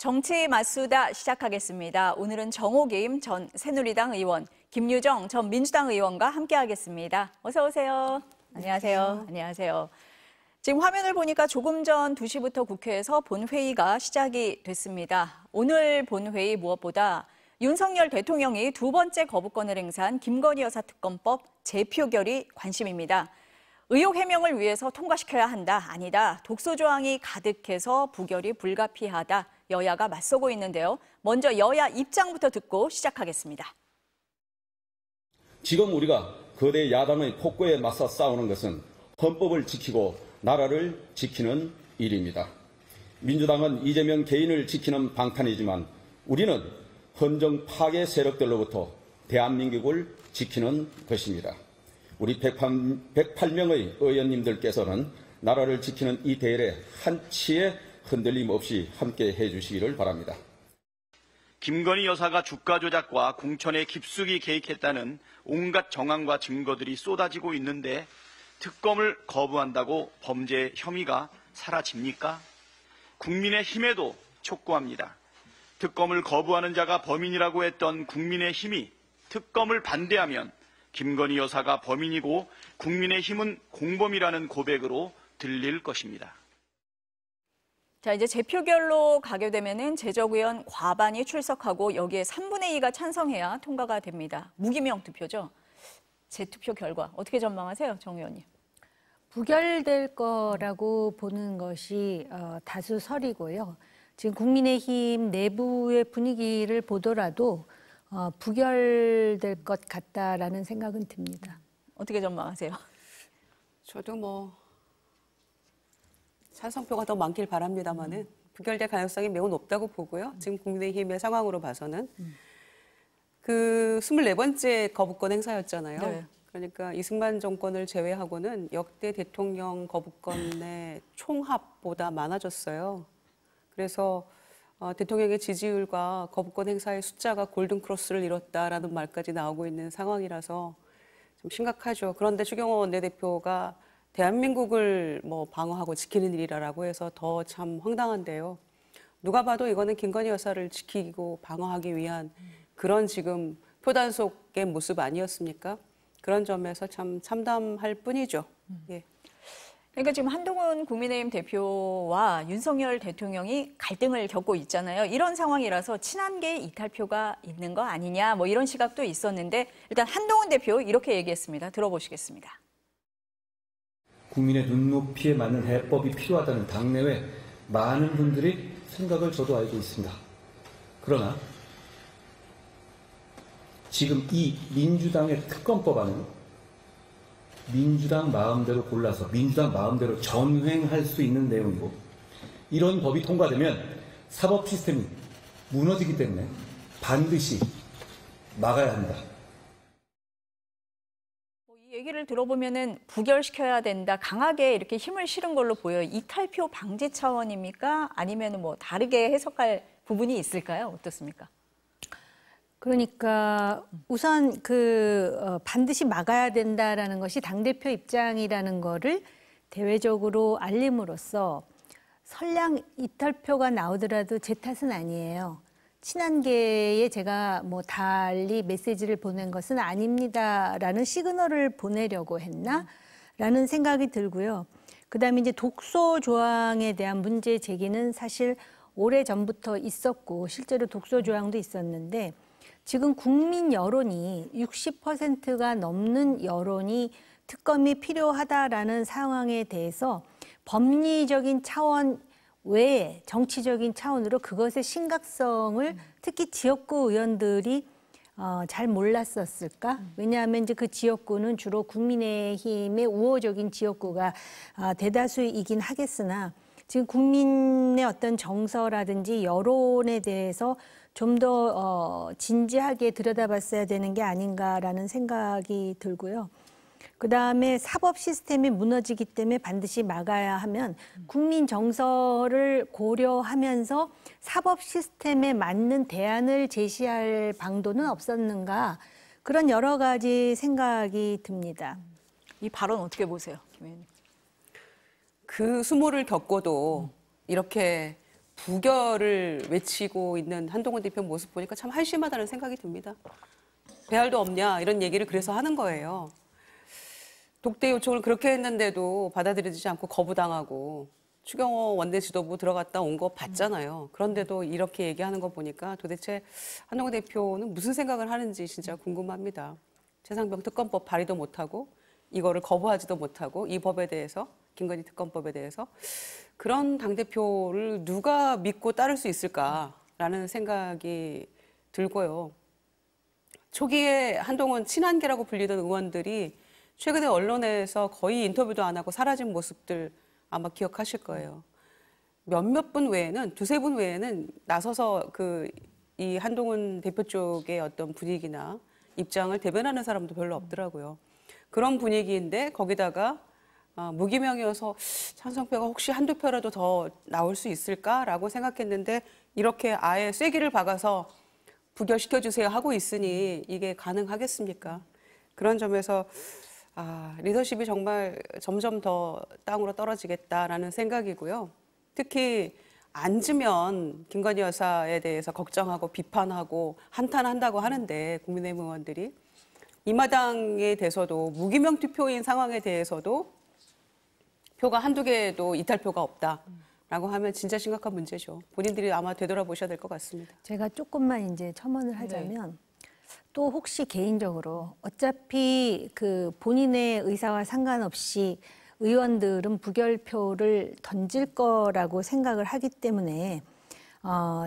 정치 맞수다 시작하겠습니다. 오늘은 정호김 전 새누리당 의원, 김유정 전 민주당 의원과 함께하겠습니다. 어서 오세요. 안녕하세요. 안녕하세요. 지금 화면을 보니까 조금 전 2시부터 국회에서 본회의가 시작이 됐습니다. 오늘 본회의 무엇보다 윤석열 대통령이 두 번째 거부권을 행사한 김건희 여사 특검법 재표결이 관심입니다. 의혹 해명을 위해서 통과시켜야 한다, 아니다, 독소 조항이 가득해서 부결이 불가피하다, 여야가 맞서고 있는데요. 먼저 여야 입장부터 듣고 시작하겠습니다. 지금 우리가 거대 야당의 폭거에 맞서 싸우는 것은 헌법을 지키고 나라를 지키는 일입니다. 민주당은 이재명 개인을 지키는 방탄이지만 우리는 헌정 파괴 세력들로부터 대한민국을 지키는 것입니다. 우리 108명의 의원님들께서는 나라를 지키는 이 대열에 한치의 흔들림 없이 함께해 주시기를 바랍니다. 김건희 여사가 주가 조작과 공천에 깊숙이 개입했다는 온갖 정황과 증거들이 쏟아지고 있는데 특검을 거부한다고 범죄 혐의가 사라집니까? 국민의힘에도 촉구합니다. 특검을 거부하는 자가 범인이라고 했던 국민의힘이 특검을 반대하면 김건희 여사가 범인이고 국민의힘은 공범이라는 고백으로 들릴 것입니다. 자, 이제 재표결로 가게 되면은 재적 의원 과반이 출석하고 여기에 3분의 2가 찬성해야 통과가 됩니다. 무기명 투표죠. 재투표 결과 어떻게 전망하세요, 정 의원님? 부결될 거라고 보는 것이 다수설이고요. 지금 국민의힘 내부의 분위기를 보더라도 부결될 것 같다라는 생각은 듭니다. 어떻게 전망하세요? 저도 찬성표가 더 많길 바랍니다만은 부결될 가능성이 매우 높다고 보고요. 지금 국민의힘의 상황으로 봐서는 그 24번째 거부권 행사였잖아요. 네. 그러니까 이승만 정권을 제외하고는 역대 대통령 거부권의 총합보다 많아졌어요. 그래서 대통령의 지지율과 거부권 행사의 숫자가 골든크로스를 이뤘다라는 말까지 나오고 있는 상황이라서 좀 심각하죠. 그런데 추경호 원내대표가 대한민국을 방어하고 지키는 일이라고 해서 더 참 황당한데요. 누가 봐도 이거는 김건희 여사를 지키고 방어하기 위한 그런 지금 표단속의 모습 아니었습니까? 그런 점에서 참 참담할 뿐이죠. 예. 그러니까 지금 한동훈 국민의힘 대표와 윤석열 대통령이 갈등을 겪고 있잖아요. 이런 상황이라서 친한계의 이탈표가 있는 거 아니냐, 이런 시각도 있었는데 일단 한동훈 대표 이렇게 얘기했습니다. 들어보시겠습니다. 국민의 눈높이에 맞는 해법이 필요하다는 당내외 많은 분들이 생각을 저도 알고 있습니다. 그러나 지금 이 민주당의 특검법안은 민주당 마음대로 골라서 민주당 마음대로 전횡할 수 있는 내용이고 이런 법이 통과되면 사법 시스템이 무너지기 때문에 반드시 막아야 한다. 이 얘기를 들어보면은 부결시켜야 된다, 강하게 이렇게 힘을 실은 걸로 보여요. 이탈표 방지 차원입니까? 아니면 다르게 해석할 부분이 있을까요? 어떻습니까? 그러니까 우선 반드시 막아야 된다라는 것이 당대표 입장이라는 거를 대외적으로 알림으로써 설령 이탈표가 나오더라도 제 탓은 아니에요. 친한계에 제가 달리 메시지를 보낸 것은 아닙니다라는 시그널을 보내려고 했나? 라는 생각이 들고요. 그다음에 이제 독소 조항에 대한 문제 제기는 사실 오래전부터 있었고 실제로 독소 조항도 있었는데 지금 국민 여론이 60%가 넘는 여론이 특검이 필요하다라는 상황에 대해서 법리적인 차원 외에 정치적인 차원으로 그것의 심각성을 특히 지역구 의원들이 잘 몰랐었을까? 왜냐하면 이제 그 지역구는 주로 국민의힘의 우호적인 지역구가 대다수이긴 하겠으나 지금 국민의 어떤 정서라든지 여론에 대해서 좀 더 진지하게 들여다봤어야 되는 게 아닌가라는 생각이 들고요. 그다음에 사법 시스템이 무너지기 때문에 반드시 막아야 하면 국민 정서를 고려하면서 사법 시스템에 맞는 대안을 제시할 방도는 없었는가, 그런 여러 가지 생각이 듭니다. 이 발언 어떻게 보세요, 김 의원님? 그 수모를 겪고도 이렇게 부결을 외치고 있는 한동훈 대표 모습 보니까 참 한심하다는 생각이 듭니다. 배알도 없냐 이런 얘기를 그래서 하는 거예요. 독대 요청을 그렇게 했는데도 받아들이지 않고 거부당하고 추경호 원내 지도부 들어갔다 온 거 봤잖아요. 그런데도 이렇게 얘기하는 거 보니까 도대체 한동훈 대표는 무슨 생각을 하는지 진짜 궁금합니다. 최상병 특검법 발의도 못하고 이거를 거부하지도 못하고 이 법에 대해서 김건희 특검법에 대해서 그런 당대표를 누가 믿고 따를 수 있을까라는 생각이 들고요. 초기에 한동훈 친한계라고 불리던 의원들이 최근에 언론에서 거의 인터뷰도 안 하고 사라진 모습들 아마 기억하실 거예요. 몇몇 분 외에는, 두세 분 외에는 나서서 이 한동훈 대표 쪽의 어떤 분위기나 입장을 대변하는 사람도 별로 없더라고요. 그런 분위기인데 거기다가 무기명이어서 찬성표가 혹시 한두 표라도 더 나올 수 있을까라고 생각했는데 이렇게 아예 쐐기를 박아서 부결시켜주세요 하고 있으니 이게 가능하겠습니까? 그런 점에서 리더십이 정말 점점 더 땅으로 떨어지겠다라는 생각이고요. 특히 앉으면 김건희 여사에 대해서 걱정하고 비판하고 한탄한다고 하는데 국민의힘 의원들이 이 마당에 대해서도 무기명 투표인 상황에 대해서도 표가 한두 개도 이탈표가 없다라고 하면 진짜 심각한 문제죠. 본인들이 아마 되돌아보셔야 될 것 같습니다. 제가 조금만 이제 첨언을 하자면 또 혹시 개인적으로 어차피 그 본인의 의사와 상관없이 의원들은 부결표를 던질 거라고 생각을 하기 때문에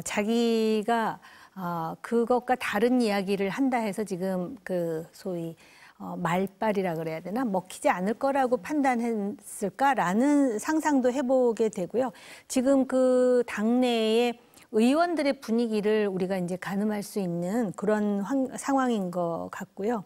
자기가 그것과 다른 이야기를 한다 해서 지금 그 소위 말빨이라 그래야 되나 먹히지 않을 거라고 판단했을까라는 상상도 해보게 되고요. 지금 그 당내에 의원들의 분위기를 우리가 이제 가늠할 수 있는 그런 상황인 것 같고요.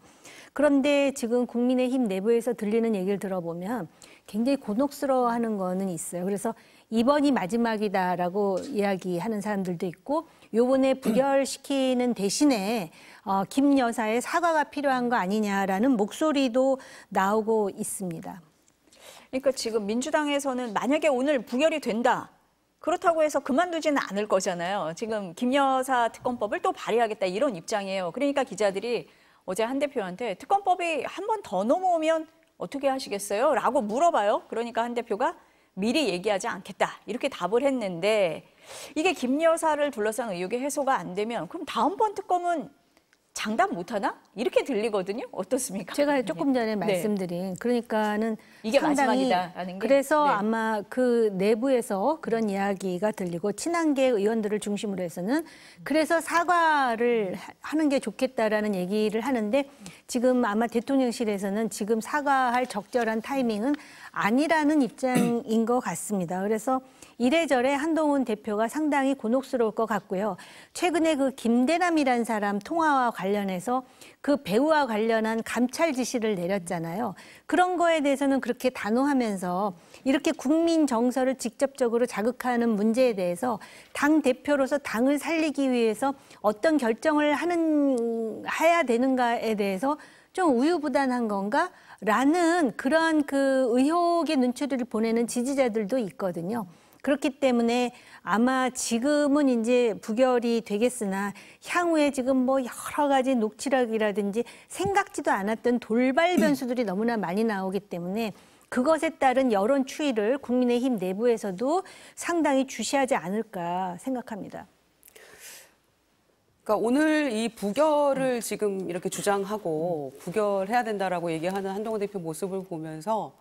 그런데 지금 국민의힘 내부에서 들리는 얘기를 들어보면 굉장히 곤혹스러워하는 거는 있어요. 그래서 이번이 마지막이다라고 이야기하는 사람들도 있고 요번에 부결시키는 대신에 김 여사의 사과가 필요한 거 아니냐라는 목소리도 나오고 있습니다. 그러니까 지금 민주당에서는 만약에 오늘 부결이 된다. 그렇다고 해서 그만두지는 않을 거잖아요. 지금 김 여사 특검법을 또 발의하겠다 이런 입장이에요. 그러니까 기자들이 어제 한 대표한테 특검법이 한 번 더 넘어오면 어떻게 하시겠어요? 라고 물어봐요. 그러니까 한 대표가 미리 얘기하지 않겠다 이렇게 답을 했는데 이게 김 여사를 둘러싼 의혹의 해소가 안 되면 그럼 다음번 특검은 장담 못하나? 이렇게 들리거든요. 어떻습니까? 제가 조금 전에 말씀드린 그러니까는 이게 상당히 마지막이다라는 게. 그래서 아마 그 내부에서 그런 이야기가 들리고 친한계 의원들을 중심으로 해서는 그래서 사과를 하는 게 좋겠다라는 얘기를 하는데 지금 아마 대통령실에서는 지금 사과할 적절한 타이밍은 아니라는 입장인 것 같습니다. 그래서 이래저래 한동훈 대표가 상당히 곤혹스러울 것 같고요. 최근에 그 김대남이라는 사람 통화와 관련해서 그 배우와 관련한 감찰 지시를 내렸잖아요. 그런 거에 대해서는 그렇게 단호하면서 이렇게 국민 정서를 직접적으로 자극하는 문제에 대해서 당 대표로서 당을 살리기 위해서 어떤 결정을 해야 되는가에 대해서 좀 우유부단한 건가? 라는 그런 그 의혹의 눈초리를 보내는 지지자들도 있거든요. 그렇기 때문에 아마 지금은 이제 부결이 되겠으나 향후에 지금 뭐 여러 가지 녹취록이라든지 생각지도 않았던 돌발 변수들이 너무나 많이 나오기 때문에 그것에 따른 여론 추이를 국민의힘 내부에서도 상당히 주시하지 않을까 생각합니다. 그러니까 오늘 이 부결을 지금 이렇게 주장하고 부결해야 된다라고 얘기하는 한동훈 대표 모습을 보면서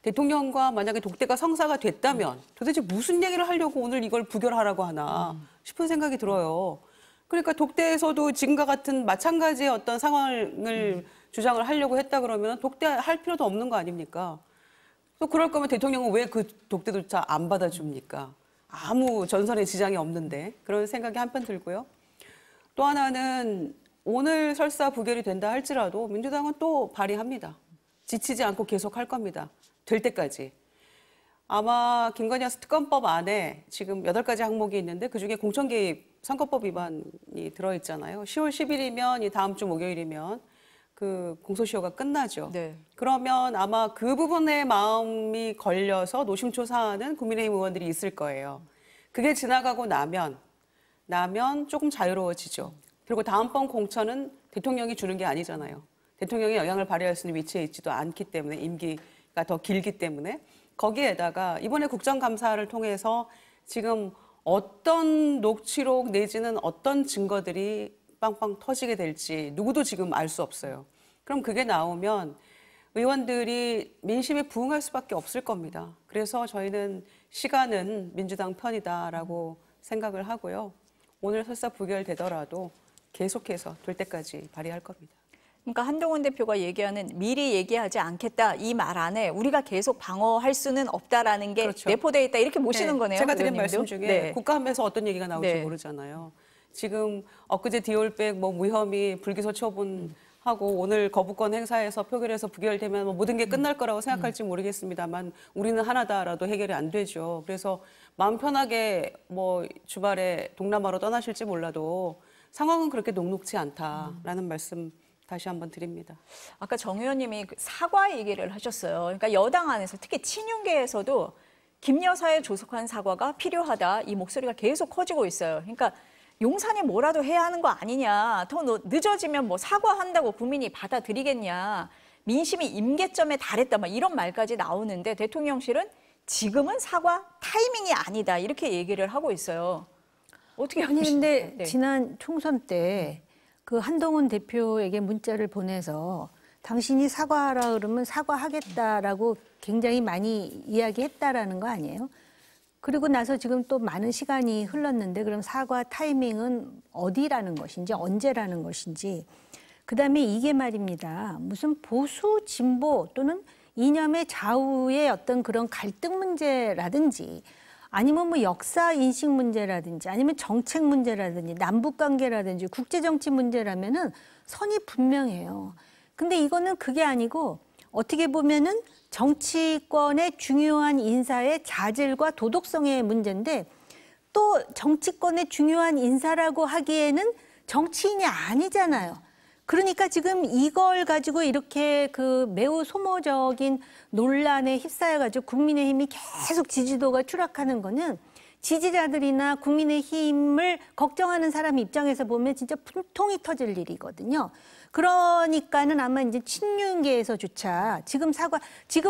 대통령과 만약에 독대가 성사가 됐다면 도대체 무슨 얘기를 하려고 오늘 이걸 부결하라고 하나 싶은 생각이 들어요. 그러니까 독대에서도 지금과 같은 마찬가지의 어떤 상황을 주장을 하려고 했다 그러면 독대할 필요도 없는 거 아닙니까? 또 그럴 거면 대통령은 왜 그 독대조차 안 받아줍니까? 아무 전선에 지장이 없는데 그런 생각이 한편 들고요. 또 하나는 오늘 설사 부결이 된다 할지라도 민주당은 또 발의합니다. 지치지 않고 계속 할 겁니다. 될 때까지. 아마 김건희 여사 특검법 안에 지금 8가지 항목이 있는데 그중에 공천개입 선거법 위반이 들어있잖아요. 10월 10일이면 이 다음 주 목요일이면 그 공소시효가 끝나죠. 네. 그러면 아마 그 부분에 마음이 걸려서 노심초사하는 국민의힘 의원들이 있을 거예요. 그게 지나가고 나면 조금 자유로워지죠. 그리고 다음번 공천은 대통령이 주는 게 아니잖아요. 대통령이 영향을 발휘할 수 있는 위치에 있지도 않기 때문에 임기가 더 길기 때문에 거기에다가 이번에 국정감사를 통해서 지금 어떤 녹취록 내지는 어떤 증거들이 빵빵 터지게 될지 누구도 지금 알 수 없어요. 그럼 그게 나오면 의원들이 민심에 부응할 수밖에 없을 겁니다. 그래서 저희는 시간은 민주당 편이다라고 생각을 하고요. 오늘 설사 부결되더라도 계속해서 될 때까지 발의할 겁니다. 그러니까 한동훈 대표가 얘기하는 미리 얘기하지 않겠다 이 말 안에 우리가 계속 방어할 수는 없다라는 게 그렇죠. 내포되어 있다 이렇게 보시는 네, 거네요. 제가 드린 의원님도? 말씀 중에 네. 국감에서 어떤 얘기가 나올지 네. 모르잖아요. 지금 엊그제 디올백 뭐 무혐의 불기소 처분하고 오늘 거부권 행사에서 표결해서 부결되면 뭐 모든 게 끝날 거라고 생각할지 모르겠습니다만 우리는 하나다라도 해결이 안 되죠. 그래서 마음 편하게 뭐 주말에 동남아로 떠나실지 몰라도 상황은 그렇게 녹록지 않다라는 말씀 다시 한번 드립니다. 아까 정 의원님이 그 사과 얘기를 하셨어요. 그러니까 여당 안에서 특히 친윤계에서도 김 여사의 조속한 사과가 필요하다 이 목소리가 계속 커지고 있어요. 그러니까 용산이 뭐라도 해야 하는 거 아니냐. 더 늦어지면 뭐 사과한다고 국민이 받아들이겠냐. 민심이 임계점에 달했다. 막 이런 말까지 나오는데 대통령실은 지금은 사과 타이밍이 아니다. 이렇게 얘기를 하고 있어요. 어떻게 아니 보시나요? 근데 네. 지난 총선 때 그 한동훈 대표에게 문자를 보내서 당신이 사과하라 그러면 사과하겠다라고 굉장히 많이 이야기했다라는 거 아니에요? 그리고 나서 지금 또 많은 시간이 흘렀는데 그럼 사과 타이밍은 어디라는 것인지 언제라는 것인지 그다음에 이게 말입니다. 무슨 보수 진보 또는 이념의 좌우의 어떤 그런 갈등 문제라든지 아니면 뭐 역사 인식 문제라든지 아니면 정책 문제라든지 남북 관계라든지 국제 정치 문제라면은 선이 분명해요. 근데 이거는 그게 아니고 어떻게 보면은 정치권의 중요한 인사의 자질과 도덕성의 문제인데 또 정치권의 중요한 인사라고 하기에는 정치인이 아니잖아요. 그러니까 지금 이걸 가지고 이렇게 그 매우 소모적인 논란에 휩싸여가지고 국민의힘이 계속 지지도가 추락하는 거는 지지자들이나 국민의힘을 걱정하는 사람 입장에서 보면 진짜 분통이 터질 일이거든요. 그러니까는 아마 이제 친윤계에서조차 지금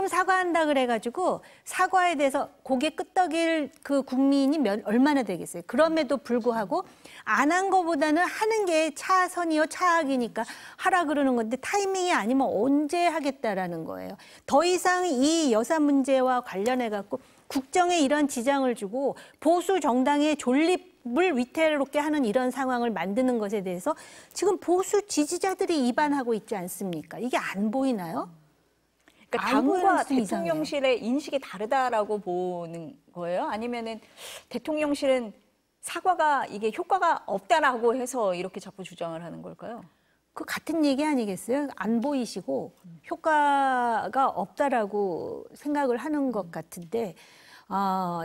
사과한다 그래가지고 사과에 대해서 고개 끄덕일 그 국민이 얼마나 되겠어요. 그럼에도 불구하고 안 한 거보다는 하는 게 차선이요 차악이니까 하라 그러는 건데 타이밍이 아니면 언제 하겠다라는 거예요. 더 이상 이 여사 문제와 관련해 갖고 국정에 이런 지장을 주고 보수 정당의 존립을 위태롭게 하는 이런 상황을 만드는 것에 대해서 지금 보수 지지자들이 위반하고 있지 않습니까? 이게 안 보이나요? 그러니까 안 보이는 당과 게 이상해요. 대통령실의 인식이 다르다라고 보는 거예요? 아니면은 대통령실은 사과가 이게 효과가 없다라고 해서 이렇게 자꾸 주장을 하는 걸까요? 그 같은 얘기 아니겠어요? 안 보이시고 효과가 없다라고 생각을 하는 것 같은데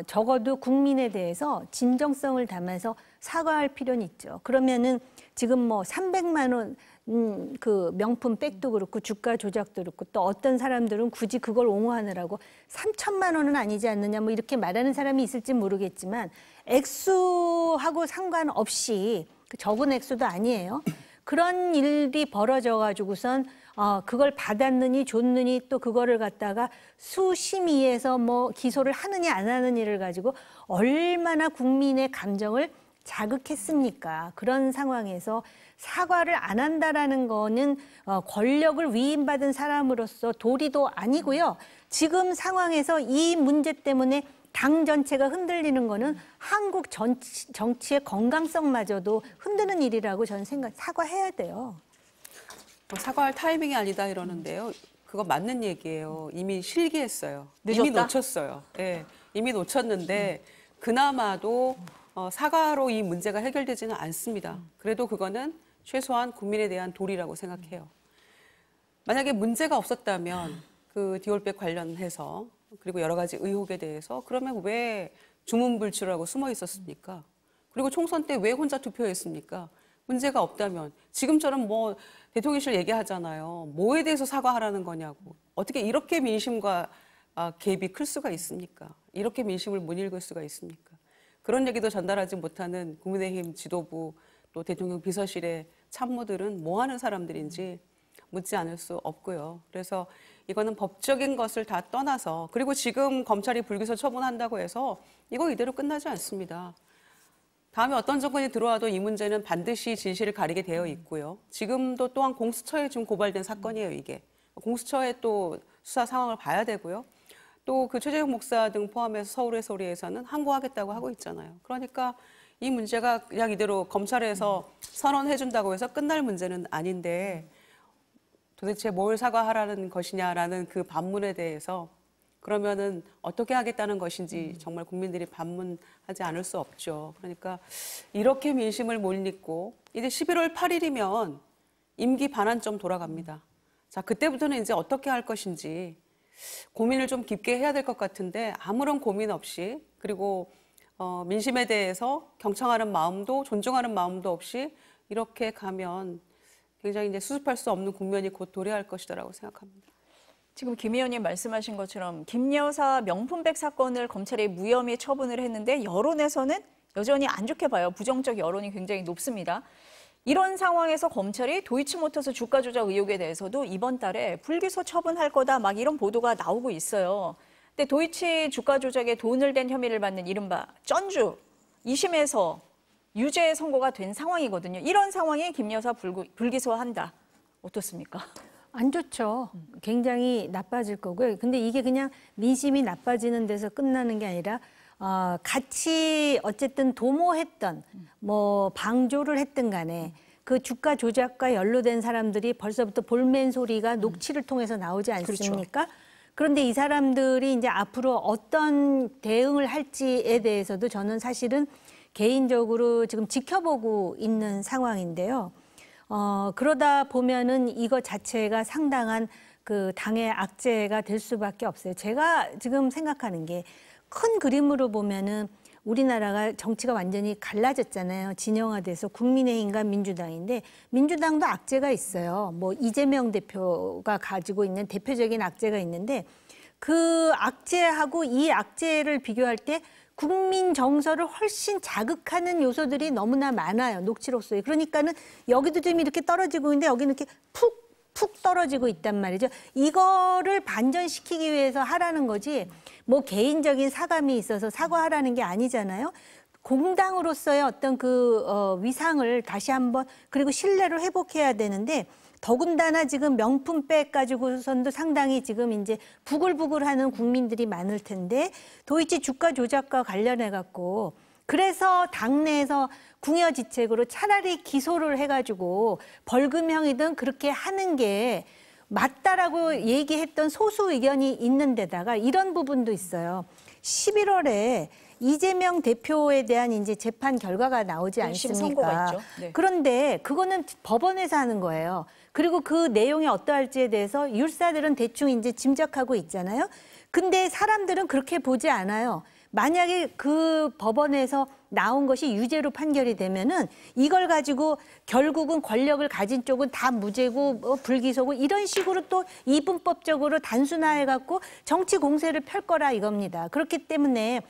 적어도 국민에 대해서 진정성을 담아서 사과할 필요는 있죠. 그러면은 지금 뭐 300만 원 그 명품 백도 그렇고 주가 조작도 그렇고 또 어떤 사람들은 굳이 그걸 옹호하느라고 3천만 원은 아니지 않느냐 뭐 이렇게 말하는 사람이 있을지 모르겠지만 액수하고 상관없이 적은 액수도 아니에요. 그런 일이 벌어져 가지고선 그걸 받았느니 줬느니 또 그거를 갖다가 수심위에서 뭐 기소를 하느냐 안 하느냐를 가지고 얼마나 국민의 감정을 자극했습니까? 그런 상황에서 사과를 안 한다라는 거는 권력을 위임받은 사람으로서 도리도 아니고요. 지금 상황에서 이 문제 때문에 당 전체가 흔들리는 거는 한국 정치의 건강성마저도 흔드는 일이라고 저는 사과해야 돼요. 사과할 타이밍이 아니다 이러는데요. 그거 맞는 얘기예요. 이미 실기했어요. 늦었다? 이미 놓쳤어요. 네, 이미 놓쳤는데 그나마도 사과로 이 문제가 해결되지는 않습니다. 그래도 그거는 최소한 국민에 대한 도리라고 생각해요. 만약에 문제가 없었다면 그 디올백 관련해서 그리고 여러 가지 의혹에 대해서 그러면 왜 주문불출하고 숨어 있었습니까? 그리고 총선 때 왜 혼자 투표했습니까? 문제가 없다면 지금처럼 뭐 대통령실 얘기하잖아요. 뭐에 대해서 사과하라는 거냐고. 어떻게 이렇게 민심과 갭이 클 수가 있습니까? 이렇게 민심을 못 읽을 수가 있습니까? 그런 얘기도 전달하지 못하는 국민의힘 지도부 또 대통령 비서실의 참모들은 뭐 하는 사람들인지 묻지 않을 수 없고요. 그래서 이거는 법적인 것을 다 떠나서, 그리고 지금 검찰이 불기소 처분한다고 해서 이거 이대로 끝나지 않습니다. 다음에 어떤 정권이 들어와도 이 문제는 반드시 진실을 가리게 되어 있고요. 지금도 또한 공수처에 지금 고발된 사건이에요, 이게. 공수처의 또 수사 상황을 봐야 되고요. 또 그 최재형 목사 등 포함해서 서울의 소리에서는 항고하겠다고 하고 있잖아요. 그러니까 이 문제가 그냥 이대로 검찰에서 선언해준다고 해서 끝날 문제는 아닌데 도대체 뭘 사과하라는 것이냐라는 그 반문에 대해서 그러면은 어떻게 하겠다는 것인지 정말 국민들이 반문하지 않을 수 없죠. 그러니까 이렇게 민심을 못 잊고 이제 11월 8일이면 임기 반환점 돌아갑니다. 자, 그때부터는 이제 어떻게 할 것인지 고민을 좀 깊게 해야 될 것 같은데 아무런 고민 없이, 그리고 민심에 대해서 경청하는 마음도 존중하는 마음도 없이 이렇게 가면 굉장히 이제 수습할 수 없는 국면이 곧 도래할 것이다라고 생각합니다. 지금 김 의원님 말씀하신 것처럼 김 여사 명품백 사건을 검찰이 무혐의 처분을 했는데 여론에서는 여전히 안 좋게 봐요. 부정적 여론이 굉장히 높습니다. 이런 상황에서 검찰이 도이치모터스 주가 조작 의혹에 대해서도 이번 달에 불기소 처분할 거다 막 이런 보도가 나오고 있어요. 근데 도이치 주가 조작에 돈을 댄 혐의를 받는 이른바 전주 2심에서 유죄 선고가 된 상황이거든요. 이런 상황에 김 여사 불기소한다. 어떻습니까? 안 좋죠. 굉장히 나빠질 거고요. 근데 이게 그냥 민심이 나빠지는 데서 끝나는 게 아니라 같이 어쨌든 도모했던 뭐 방조를 했든 간에 그 주가 조작과 연루된 사람들이 벌써부터 볼멘 소리가 녹취를 통해서 나오지 않습니까? 그렇죠. 그런데 이 사람들이 이제 앞으로 어떤 대응을 할지에 대해서도 저는 사실은 개인적으로 지금 지켜보고 있는 상황인데요. 그러다 보면은 이거 자체가 상당한 그 당의 악재가 될 수밖에 없어요. 제가 지금 생각하는 게 큰 그림으로 보면은 우리나라가 정치가 완전히 갈라졌잖아요. 진영화돼서 국민의힘과 민주당인데 민주당도 악재가 있어요. 뭐 이재명 대표가 가지고 있는 대표적인 악재가 있는데 그 악재하고 이 악재를 비교할 때 국민 정서를 훨씬 자극하는 요소들이 너무나 많아요. 녹취록소에. 그러니까는 여기도 좀 이렇게 떨어지고 있는데 여기는 이렇게 푹 떨어지고 있단 말이죠. 이거를 반전시키기 위해서 하라는 거지 뭐 개인적인 사감이 있어서 사과하라는 게 아니잖아요. 공당으로서의 어떤 그 위상을 다시 한번 그리고 신뢰를 회복해야 되는데 더군다나 지금 명품백 가지고선도 상당히 지금 이제 부글부글하는 국민들이 많을 텐데 도이치 주가 조작과 관련해 갖고 그래서 당내에서 궁여지책으로 차라리 기소를 해가지고 벌금형이든 그렇게 하는 게 맞다라고 얘기했던 소수 의견이 있는 데다가 이런 부분도 있어요. 11월에 이재명 대표에 대한 이제 재판 결과가 나오지 않습니까? 선고가 있죠. 네. 그런데 그거는 법원에서 하는 거예요. 그리고 그 내용이 어떠할지에 대해서 율사들은 대충 이제 짐작하고 있잖아요. 근데 사람들은 그렇게 보지 않아요. 만약에 그 법원에서 나온 것이 유죄로 판결이 되면은 이걸 가지고 결국은 권력을 가진 쪽은 다 무죄고 불기소고 이런 식으로 또 이분법적으로 단순화해갖고 정치 공세를 펼 거라 이겁니다. 그렇기 때문에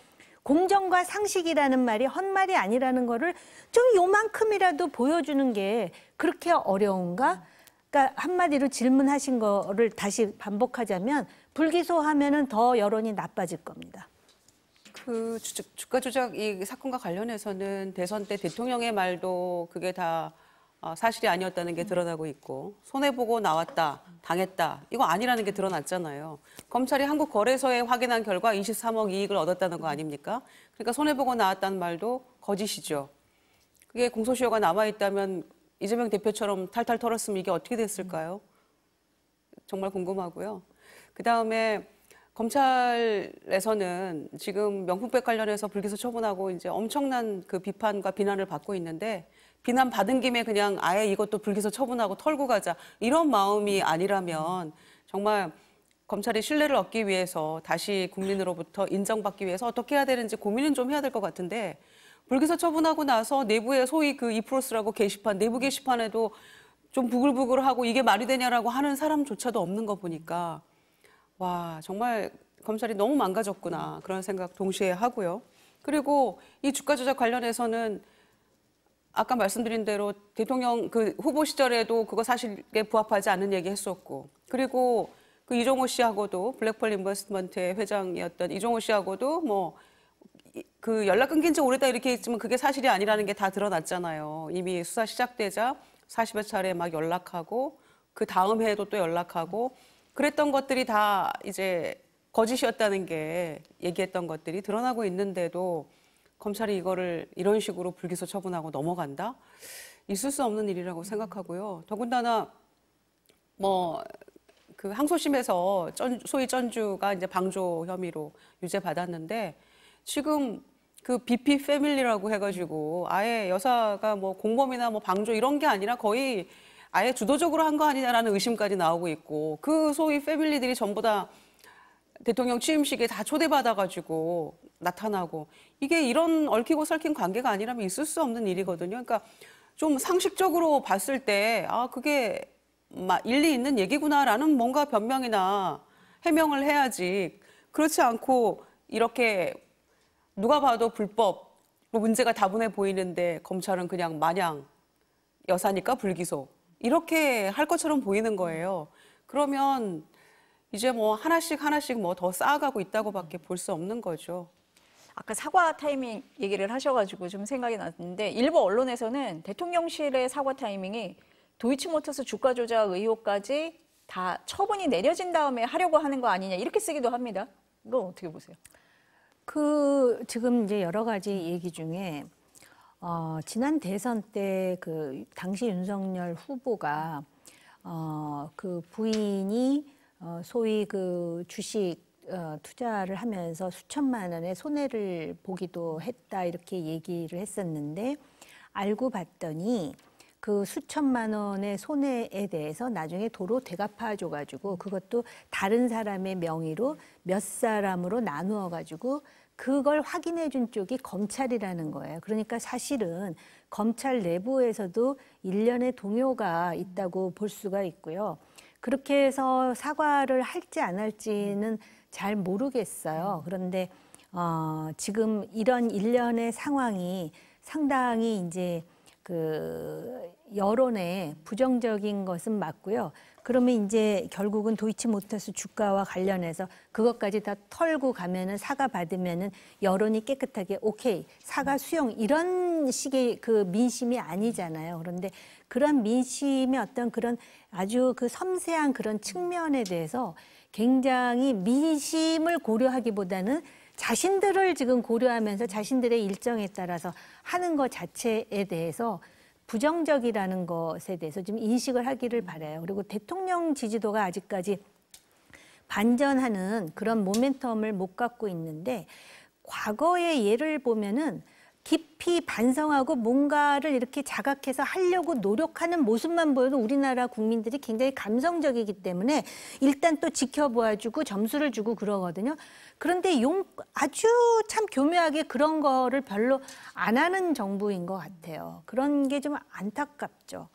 공정과 상식이라는 말이 헛말이 아니라는 거를 좀 요만큼이라도 보여주는 게 그렇게 어려운가? 그러니까 한마디로 질문하신 거를 다시 반복하자면 불기소하면은 더 여론이 나빠질 겁니다. 그 주가 조작 이 사건과 관련해서는 대선 때 대통령의 말도 그게 다 사실이 아니었다는 게 드러나고 있고 손해보고 나왔다, 당했다 이거 아니라는 게 드러났잖아요. 검찰이 한국거래소에 확인한 결과 23억 이익을 얻었다는 거 아닙니까? 그러니까 손해보고 나왔다는 말도 거짓이죠. 그게 공소시효가 남아있다면 이재명 대표처럼 탈탈 털었으면 이게 어떻게 됐을까요? 정말 궁금하고요. 그다음에 검찰에서는 지금 명품백 관련해서 불기소 처분하고 이제 엄청난 그 비판과 비난을 받고 있는데 비난 받은 김에 그냥 아예 이것도 불기소 처분하고 털고 가자 이런 마음이 아니라면 정말 검찰이 신뢰를 얻기 위해서 다시 국민으로부터 인정받기 위해서 어떻게 해야 되는지 고민은 좀 해야 될 것 같은데 불기소 처분하고 나서 내부에 소위 그 이프로스라고 게시판 내부 게시판에도 좀 부글부글하고 이게 말이 되냐라고 하는 사람조차도 없는 거 보니까 와 정말 검찰이 너무 망가졌구나 그런 생각 동시에 하고요. 그리고 이 주가 조작 관련해서는 아까 말씀드린 대로 대통령 그 후보 시절에도 그거 사실에 부합하지 않는 얘기 했었고, 그리고 그 이종호 씨하고도 블랙펄 인베스트먼트의 회장이었던 이종호 씨하고도 뭐 그 연락 끊긴 지 오래다 이렇게 했지만 그게 사실이 아니라는 게 다 드러났잖아요. 이미 수사 시작되자 40여 차례 막 연락하고 그 다음 해에도 또 연락하고 그랬던 것들이 다 이제 거짓이었다는 게 얘기했던 것들이 드러나고 있는데도 검찰이 이거를 이런 식으로 불기소 처분하고 넘어간다? 있을 수 없는 일이라고 생각하고요. 더군다나 뭐 그 항소심에서 소위 전주가 이제 방조 혐의로 유죄 받았는데 지금 그 BP 패밀리라고 해가지고 아예 여사가 뭐 공범이나 뭐 방조 이런 게 아니라 거의 아예 주도적으로 한 거 아니냐라는 의심까지 나오고 있고 그 소위 패밀리들이 전부 다 대통령 취임식에 다 초대받아가지고 나타나고 이게 이런 얽히고 설킨 관계가 아니라면 있을 수 없는 일이거든요. 그러니까 좀 상식적으로 봤을 때 아 그게 일리 있는 얘기구나라는 뭔가 변명이나 해명을 해야지 그렇지 않고 이렇게 누가 봐도 불법 문제가 다분해 보이는데 검찰은 그냥 마냥 여사니까 불기소 이렇게 할 것처럼 보이는 거예요. 그러면 이제 뭐 하나씩 뭐 더 쌓아가고 있다고밖에 볼 수 없는 거죠. 아까 사과 타이밍 얘기를 하셔가지고 좀 생각이 났는데 일부 언론에서는 대통령실의 사과 타이밍이 도이치모터스 주가 조작 의혹까지 다 처분이 내려진 다음에 하려고 하는 거 아니냐 이렇게 쓰기도 합니다. 이거 어떻게 보세요? 지금 이제 여러 가지 얘기 중에 지난 대선 때 그 당시 윤석열 후보가 그 부인이 소위 그 주식 투자를 하면서 수천만 원의 손해를 보기도 했다 이렇게 얘기를 했었는데 알고 봤더니 그 수천만 원의 손해에 대해서 나중에 도로 되갚아 줘가지고 그것도 다른 사람의 명의로 몇 사람으로 나누어 가지고 그걸 확인해 준 쪽이 검찰이라는 거예요. 그러니까 사실은 검찰 내부에서도 일련의 동요가 있다고 볼 수가 있고요. 그렇게 해서 사과를 할지 안 할지는 잘 모르겠어요. 그런데 지금 이런 일련의 상황이 상당히 이제 그 여론에 부정적인 것은 맞고요. 그러면 이제 결국은 도이치모터스 주가와 관련해서 그것까지 다 털고 가면은 사과 받으면은 여론이 깨끗하게 오케이 사과 수용 이런 식의 그 민심이 아니잖아요. 그런데 그런 민심의 어떤 그런 아주 그 섬세한 그런 측면에 대해서 굉장히 민심을 고려하기보다는 자신들을 지금 고려하면서 자신들의 일정에 따라서 하는 것 자체에 대해서 부정적이라는 것에 대해서 좀 인식을 하기를 바라요. 그리고 대통령 지지도가 아직까지 반전하는 그런 모멘텀을 못 갖고 있는데 과거의 예를 보면은 깊이 반성하고 뭔가를 이렇게 자각해서 하려고 노력하는 모습만 보여도 우리나라 국민들이 굉장히 감성적이기 때문에 일단 또 지켜보아주고 점수를 주고 그러거든요. 그런데 아주 참 교묘하게 그런 거를 별로 안 하는 정부인 것 같아요. 그런 게 좀 안타깝죠.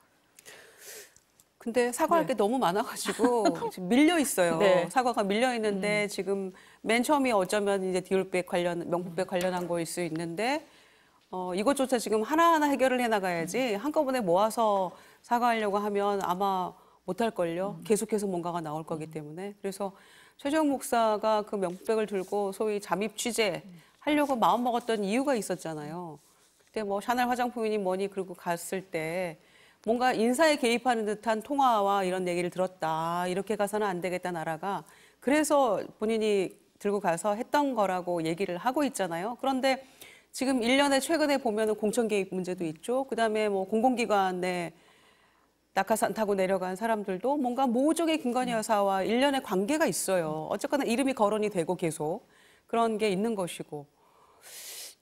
근데 사과할 게 너무 많아가지고 지금 밀려 있어요. 네. 사과가 밀려 있는데 지금 맨 처음이 어쩌면 이제 디올백 관련, 명품백 관련한 거일 수 있는데 이것조차 지금 하나하나 해결을 해나가야지 한꺼번에 모아서 사과하려고 하면 아마 못할걸요. 계속해서 뭔가가 나올 거기 때문에. 그래서 최재형 목사가 그 명품백을 들고 소위 잠입 취재 하려고 마음먹었던 이유가 있었잖아요. 그때 뭐 샤넬 화장품이니 뭐니 그러고 갔을 때 뭔가 인사에 개입하는 듯한 통화와 이런 얘기를 들었다. 이렇게 가서는 안 되겠다, 나라가. 그래서 본인이 들고 가서 했던 거라고 얘기를 하고 있잖아요. 그런데 지금 1년에 최근에 보면은 공천 개입 문제도 있죠. 그다음에 뭐 공공기관에 낙하산 타고 내려간 사람들도 뭔가 모종의 김건희 여사와 1년의 관계가 있어요. 어쨌거나 이름이 거론이 되고 계속 그런 게 있는 것이고.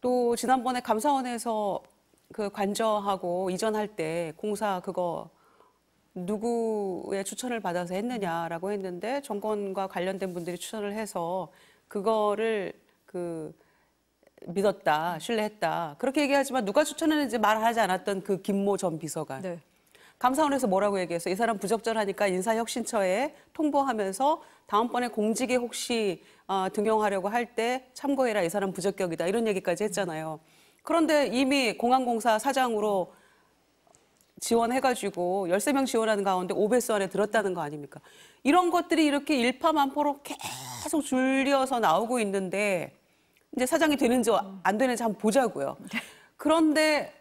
또 지난번에 감사원에서 그 관저하고 이전할 때 공사 그거 누구의 추천을 받아서 했느냐라고 했는데 정권과 관련된 분들이 추천을 해서 그거를 믿었다, 신뢰했다. 그렇게 얘기하지만 누가 추천했는지 말하지 않았던 그 김모 전 비서관. 네. 감사원에서 뭐라고 얘기했어요? 이 사람 부적절하니까 인사혁신처에 통보하면서 다음번에 공직에 혹시 등용하려고 할 때 참고해라. 이 사람 부적격이다. 이런 얘기까지 했잖아요. 그런데 이미 공항공사 사장으로 지원해가지고 13명 지원하는 가운데 5배수 안에 들었다는 거 아닙니까? 이런 것들이 이렇게 일파만포로 계속 줄려서 나오고 있는데 이제 사장이 되는지 안 되는지 한번 보자고요. 그런데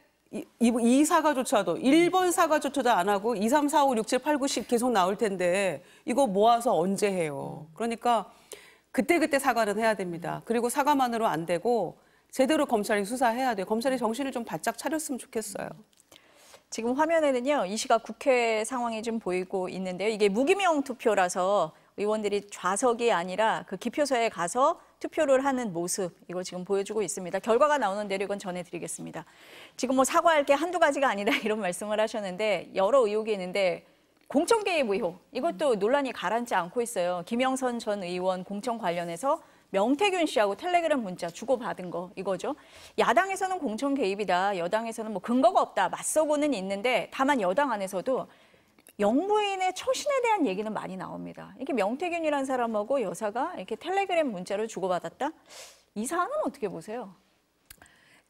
이 사과조차도 1번 사과조차도 안 하고 2, 3, 4, 5, 6, 7, 8, 9, 10 계속 나올 텐데 이거 모아서 언제 해요? 그러니까 그때그때 사과는 해야 됩니다. 그리고 사과만으로 안 되고 제대로 검찰이 수사해야 돼요. 검찰이 정신을 좀 바짝 차렸으면 좋겠어요. 지금 화면에는요, 이 시각 국회 상황이 좀 보이고 있는데요. 이게 무기명 투표라서 의원들이 좌석이 아니라 그 기표소에 가서 투표를 하는 모습, 이걸 지금 보여주고 있습니다. 결과가 나오는 대로 이건 전해드리겠습니다. 지금 뭐 사과할 게 한두 가지가 아니라 이런 말씀을 하셨는데 여러 의혹이 있는데 공천 개입 의혹, 이것도 논란이 가라앉지 않고 있어요. 김영선 전 의원 공천 관련해서 명태균 씨하고 텔레그램 문자 주고받은 거 이거죠. 야당에서는 공천 개입이다. 여당에서는 뭐 근거가 없다. 맞서고는 있는데 다만 여당 안에서도 영부인의 처신에 대한 얘기는 많이 나옵니다. 이게 명태균이라는 사람하고 여사가 이렇게 텔레그램 문자를 주고받았다? 이 사안은 어떻게 보세요?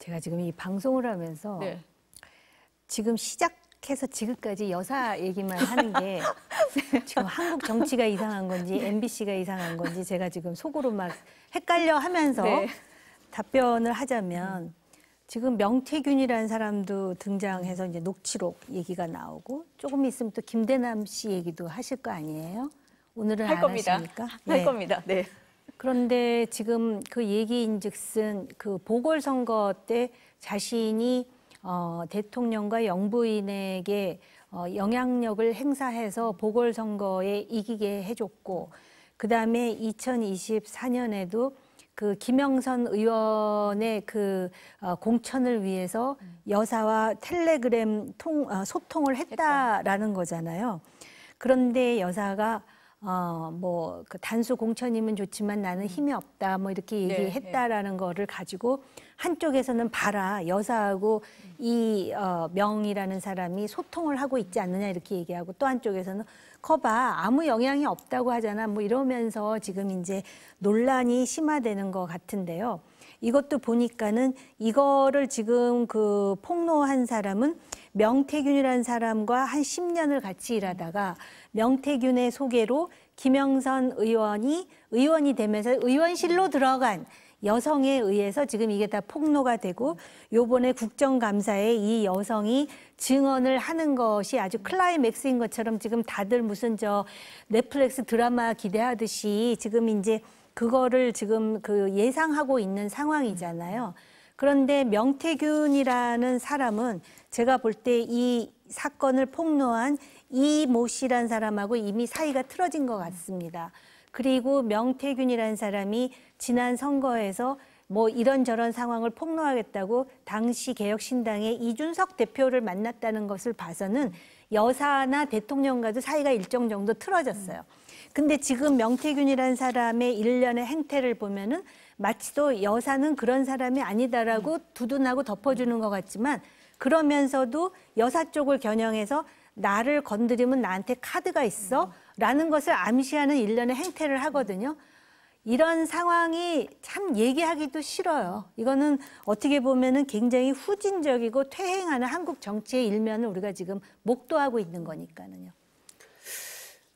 제가 지금 이 방송을 하면서 네. 지금 시작해서 지금까지 여사 얘기만 하는 게 지금 한국 정치가 이상한 건지 MBC가 이상한 건지 제가 지금 속으로 막 헷갈려 하면서 네. 답변을 하자면 지금 명태균이라는 사람도 등장해서 이제 녹취록 얘기가 나오고 조금 있으면 또 김대남 씨 얘기도 하실 거 아니에요? 오늘은 할 안 겁니다. 하십니까? 할 네. 겁니다. 네. 그런데 지금 그 얘기인즉슨 그 보궐선거 때 자신이 대통령과 영부인에게 영향력을 행사해서 보궐선거에 이기게 해줬고 그다음에 2024년에도 그 김영선 의원의 그 공천을 위해서 여사와 텔레그램 소통을 했다라는 거잖아요. 그런데 여사가 뭐 그 단수 공천이면 좋지만 나는 힘이 없다 뭐 이렇게 얘기했다라는 거를 가지고 한쪽에서는 봐라 여사하고 이 명이라는 사람이 소통을 하고 있지 않느냐 이렇게 얘기하고 또 한쪽에서는 거봐 아무 영향이 없다고 하잖아 뭐 이러면서 지금 이제 논란이 심화되는 것 같은데요. 이것도 보니까는 이거를 지금 그 폭로한 사람은 명태균이라는 사람과 한 10년을 같이 일하다가 명태균의 소개로 김영선 의원이 되면서 의원실로 들어간 여성에 의해서 지금 이게 다 폭로가 되고 요번에 국정감사에 이 여성이 증언을 하는 것이 아주 클라이맥스인 것처럼 지금 다들 무슨 저 넷플릭스 드라마 기대하듯이 지금 이제 그거를 지금 그 예상하고 있는 상황이잖아요. 그런데 명태균이라는 사람은 제가 볼 때 이 사건을 폭로한 이모 씨라는 사람하고 이미 사이가 틀어진 것 같습니다. 그리고 명태균이라는 사람이 지난 선거에서 뭐 이런저런 상황을 폭로하겠다고 당시 개혁신당의 이준석 대표를 만났다는 것을 봐서는 여사나 대통령과도 사이가 일정 정도 틀어졌어요. 근데 지금 명태균이라는 사람의 일련의 행태를 보면은 마치 또 여사는 그런 사람이 아니다라고 두둔하고 덮어주는 것 같지만 그러면서도 여사 쪽을 겨냥해서 나를 건드리면 나한테 카드가 있어 라는 것을 암시하는 일련의 행태를 하거든요. 이런 상황이 참 얘기하기도 싫어요. 이거는 어떻게 보면은 굉장히 후진적이고 퇴행하는 한국 정치의 일면을 우리가 지금 목도하고 있는 거니까는요.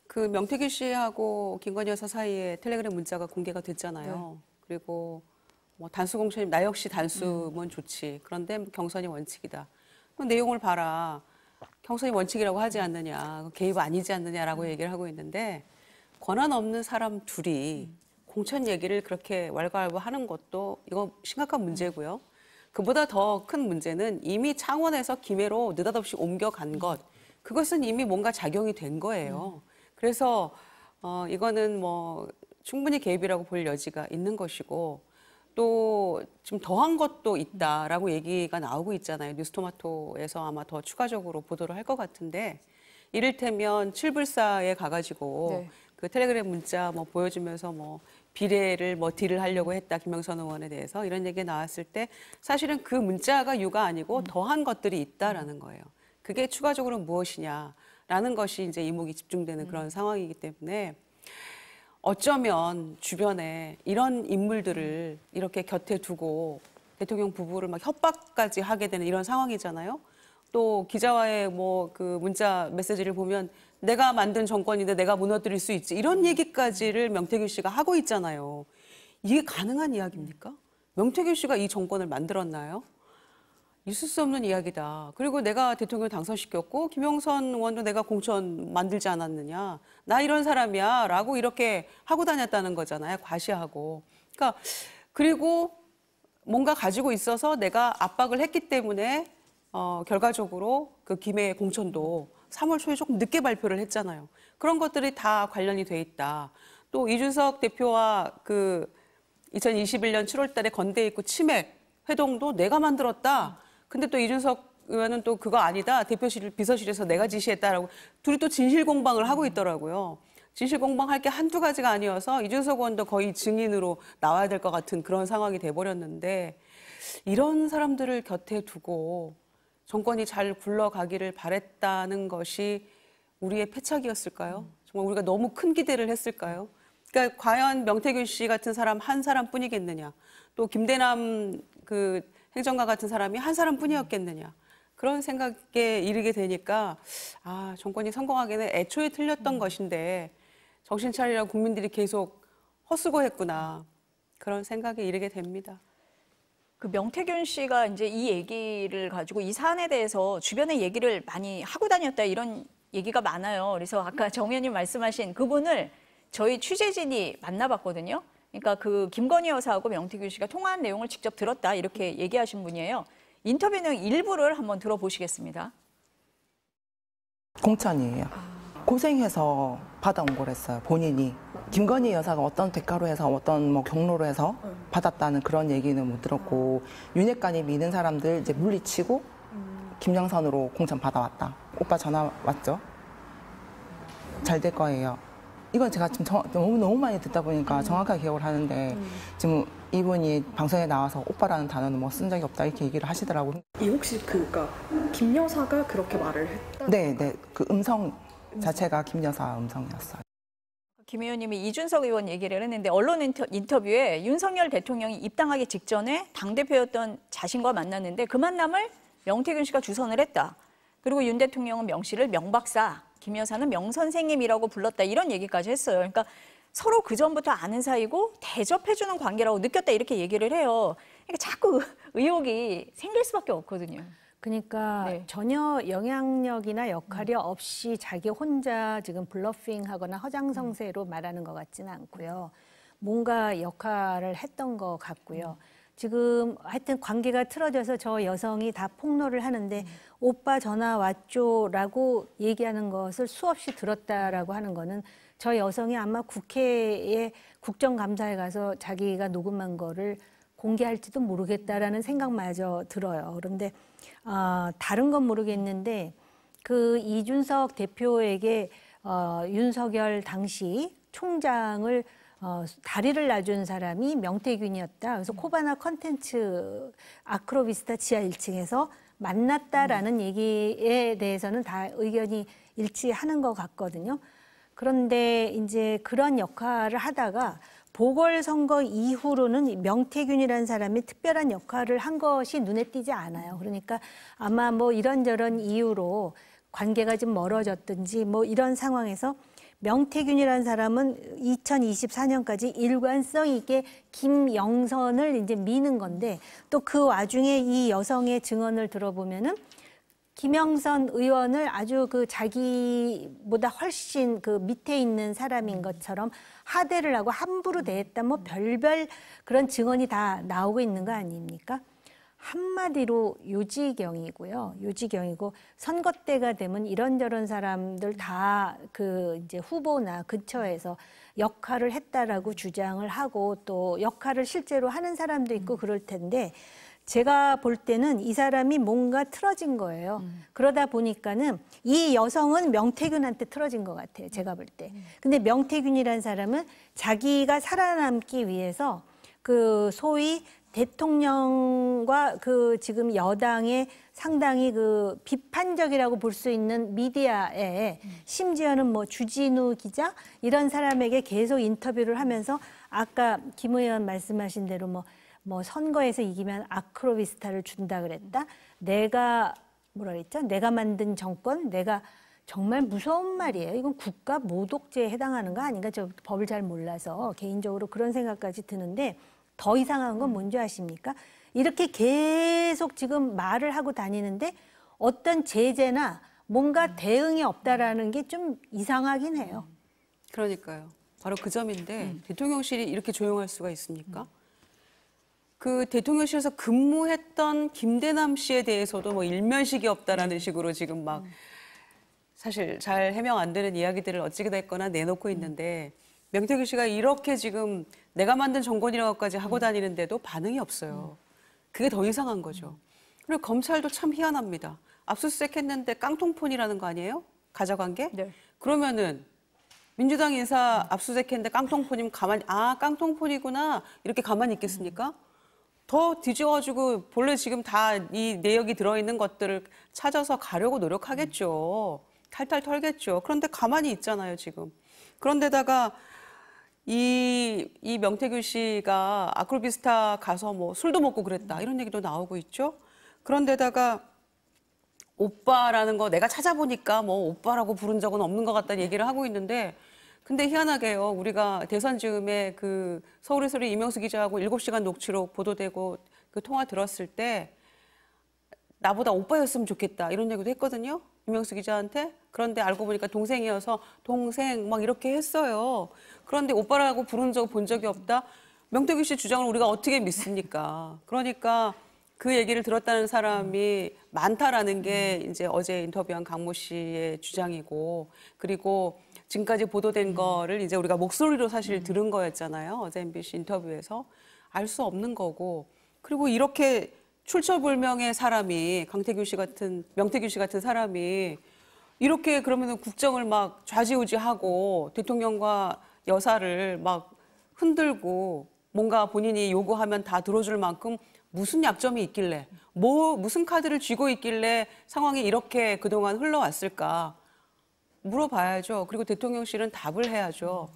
그 명태균 씨하고 김건희 여사 사이에 텔레그램 문자가 공개가 됐잖아요. 그리고 뭐 단수 공천이면 나 역시 단수면 좋지. 그런데 뭐 경선이 원칙이다. 그 내용을 봐라. 경선이 원칙이라고 하지 않느냐. 개입 아니지 않느냐라고 얘기를 하고 있는데 권한 없는 사람 둘이 공천 얘기를 그렇게 왈가왈부하는 것도 이거 심각한 문제고요. 그보다 더 큰 문제는 이미 창원에서 김해로 느닷없이 옮겨간 것. 그것은 이미 뭔가 작용이 된 거예요. 그래서 이거는 뭐 충분히 개입이라고 볼 여지가 있는 것이고 또 지금 더한 것도 있다라고 얘기가 나오고 있잖아요. 뉴스토마토에서 아마 더 추가적으로 보도를 할 것 같은데 이를테면 칠불사에 가가지고 그 텔레그램 문자 뭐 보여주면서 뭐 비례를 뭐 딜을 하려고 했다 김영선 의원에 대해서 이런 얘기가 나왔을 때 사실은 그 문자가 유가 아니고 더한 것들이 있다라는 거예요. 그게 추가적으로 무엇이냐라는 것이 이제 이목이 집중되는 그런 상황이기 때문에 어쩌면 주변에 이런 인물들을 이렇게 곁에 두고 대통령 부부를 막 협박까지 하게 되는 이런 상황이잖아요. 또 기자와의 뭐 그 문자 메시지를 보면 내가 만든 정권인데 내가 무너뜨릴 수 있지 이런 얘기까지를 명태균 씨가 하고 있잖아요. 이게 가능한 이야기입니까? 명태균 씨가 이 정권을 만들었나요? 있을 수 없는 이야기다. 그리고 내가 대통령을 당선시켰고 김영선 의원도 내가 공천 만들지 않았느냐. 나 이런 사람이야 라고 이렇게 하고 다녔다는 거잖아요. 과시하고. 그러니까 그리고 뭔가 가지고 있어서 내가 압박을 했기 때문에 결과적으로 그 김해 공천도 3월 초에 조금 늦게 발표를 했잖아요. 그런 것들이 다 관련이 돼 있다. 또 이준석 대표와 그 2021년 7월 달에 건대 입구 치맥 회동도 내가 만들었다. 근데 또 이준석 의원은 또 그거 아니다. 대표실 비서실에서 내가 지시했다라고 둘이 또 진실 공방을 하고 있더라고요. 진실 공방할 게 한두 가지가 아니어서 이준석 의원도 거의 증인으로 나와야 될 것 같은 그런 상황이 돼버렸는데 이런 사람들을 곁에 두고 정권이 잘 굴러가기를 바랬다는 것이 우리의 패착이었을까요? 정말 우리가 너무 큰 기대를 했을까요? 그러니까 과연 명태균 씨 같은 사람 한 사람뿐이겠느냐? 또 김대남 그 행정가 같은 사람이 한 사람뿐이었겠느냐? 그런 생각에 이르게 되니까 아, 정권이 성공하기는 애초에 틀렸던 것인데 정신 차리라고 국민들이 계속 헛수고했구나. 그런 생각에 이르게 됩니다. 그 명태균 씨가 이제 이 얘기를 가지고 이 사안에 대해서 주변에 얘기를 많이 하고 다녔다 이런 얘기가 많아요. 그래서 아까 정 의원님 말씀하신 그분을 저희 취재진이 만나봤거든요. 그러니까 그 김건희 여사하고 명태균 씨가 통화한 내용을 직접 들었다 이렇게 얘기하신 분이에요. 인터뷰 내용 일부를 한번 들어보시겠습니다. 공천이에요. 고생해서 받아온 거랬어요. 본인이. 김건희 여사가 어떤 대가로 해서 어떤 뭐 경로로 해서 받았다는 그런 얘기는 못 들었고 윤핵관이 믿는 사람들 이제 물리치고 김영선으로 공천 받아왔다. 오빠 전화 왔죠? 잘 될 거예요. 이건 제가 지금 너무 많이 듣다 보니까 정확하게 기억을 하는데 지금 이분이 방송에 나와서 오빠라는 단어는 뭐 쓴 적이 없다 이렇게 얘기를 하시더라고요. 이 혹시 그러니까 김 여사가 그렇게 말을 했다? 네. 그 음성 자체가 김 여사 음성이었어요. 김 의원님이 이준석 의원 얘기를 했는데 언론 인터뷰에 윤석열 대통령이 입당하기 직전에 당대표였던 자신과 만났는데 그 만남을 명태균 씨가 주선을 했다. 그리고 윤 대통령은 명 씨를 명박사, 김 여사는 명선생님이라고 불렀다. 이런 얘기까지 했어요. 그러니까 서로 그전부터 아는 사이고 대접해주는 관계라고 느꼈다 이렇게 얘기를 해요. 그러니까 자꾸 의혹이 생길 수밖에 없거든요. 그러니까 네. 전혀 영향력이나 역할이 없이 자기 혼자 지금 블러핑하거나 허장성세로 말하는 것 같지는 않고요. 뭔가 역할을 했던 것 같고요. 지금 하여튼 관계가 틀어져서 저 여성이 다 폭로를 하는데 오빠 전화 왔죠라고 얘기하는 것을 수없이 들었다라고 하는 거는 저 여성이 아마 국회에 국정감사에 가서 자기가 녹음한 거를 공개할지도 모르겠다라는 생각마저 들어요. 그런데 다른 건 모르겠는데 그 이준석 대표에게 윤석열 당시 총장을 다리를 놔준 사람이 명태균이었다. 그래서 코바나 컨텐츠 아크로비스타 지하 1층에서 만났다라는 얘기에 대해서는 다 의견이 일치하는 것 같거든요. 그런데 이제 그런 역할을 하다가 보궐선거 이후로는 명태균이라는 사람이 특별한 역할을 한 것이 눈에 띄지 않아요. 그러니까 아마 뭐 이런저런 이유로 관계가 좀 멀어졌든지 뭐 이런 상황에서 명태균이라는 사람은 2024년까지 일관성 있게 김영선을 이제 미는 건데 또 그 와중에 이 여성의 증언을 들어보면은 김영선 의원을 아주 그 자기보다 훨씬 그 밑에 있는 사람인 것처럼 하대를 하고 함부로 대했다 뭐 별별 그런 증언이 다 나오고 있는 거 아닙니까? 한마디로 요지경이고요. 요지경이고 선거 때가 되면 이런저런 사람들 다 그 이제 후보나 근처에서 역할을 했다라고 주장을 하고 또 역할을 실제로 하는 사람도 있고 그럴 텐데 제가 볼 때는 이 사람이 뭔가 틀어진 거예요. 그러다 보니까는 이 여성은 명태균한테 틀어진 것 같아요. 제가 볼 때. 근데 명태균이라는 사람은 자기가 살아남기 위해서 그 소위 대통령과 그 지금 여당의 상당히 그 비판적이라고 볼 수 있는 미디어에 심지어는 뭐 주진우 기자 이런 사람에게 계속 인터뷰를 하면서 아까 김 의원 말씀하신 대로 뭐 선거에서 이기면 아크로비스타를 준다 그랬다. 내가 뭐라 그랬죠? 내가 만든 정권, 내가 정말 무서운 말이에요. 이건 국가 모독죄에 해당하는 거 아닌가? 저 법을 잘 몰라서 개인적으로 그런 생각까지 드는데 더 이상한 건 뭔지 아십니까? 이렇게 계속 지금 말을 하고 다니는데 어떤 제재나 뭔가 대응이 없다라는 게 좀 이상하긴 해요. 그러니까요. 바로 그 점인데 대통령실이 이렇게 조용할 수가 있습니까? 그 대통령실에서 근무했던 김대남 씨에 대해서도 뭐 일면식이 없다라는 식으로 지금 막 사실 잘 해명 안 되는 이야기들을 어찌게 됐거나 내놓고 있는데 명태균 씨가 이렇게 지금 내가 만든 정권이라고까지 하고 다니는데도 반응이 없어요. 그게 더 이상한 거죠. 그리고 검찰도 참 희한합니다. 압수수색 했는데 깡통폰이라는 거 아니에요? 가져간 게? 네. 그러면은 민주당 인사 압수수색했는데 깡통폰이면 가만히 깡통폰이구나 이렇게 가만히 있겠습니까? 더 뒤져가지고 본래 지금 다 이 내역이 들어있는 것들을 찾아서 가려고 노력하겠죠. 탈탈 털겠죠. 그런데 가만히 있잖아요, 지금. 그런데다가 이 명태균 씨가 아크로비스타 가서 뭐 술도 먹고 그랬다 이런 얘기도 나오고 있죠. 그런데다가 오빠라는 거 내가 찾아보니까 뭐 오빠라고 부른 적은 없는 것 같다는 얘기를 하고 있는데 근데 희한하게요. 우리가 대선 즈음에 그 서울의 소리 이명수 기자하고 7시간 녹취록 보도되고 그 통화 들었을 때 나보다 오빠였으면 좋겠다 이런 얘기도 했거든요. 이명수 기자한테. 그런데 알고 보니까 동생이어서 동생 막 이렇게 했어요. 그런데 오빠라고 부른 적 본 적이 없다. 명태균 씨 주장을 우리가 어떻게 믿습니까? 그러니까 그 얘기를 들었다는 사람이 많다라는 게 이제 어제 인터뷰한 강모 씨의 주장이고 그리고 지금까지 보도된 거를 이제 우리가 목소리로 사실 들은 거였잖아요. 어제 MBC 인터뷰에서 알 수 없는 거고 그리고 이렇게 출처불명의 사람이 명태균 씨 같은 사람이 이렇게 그러면 국정을 막 좌지우지하고 대통령과 여사를 막 흔들고 뭔가 본인이 요구하면 다 들어줄 만큼 무슨 약점이 있길래 무슨 카드를 쥐고 있길래 상황이 이렇게 그동안 흘러왔을까 물어봐야죠. 그리고 대통령실은 답을 해야죠.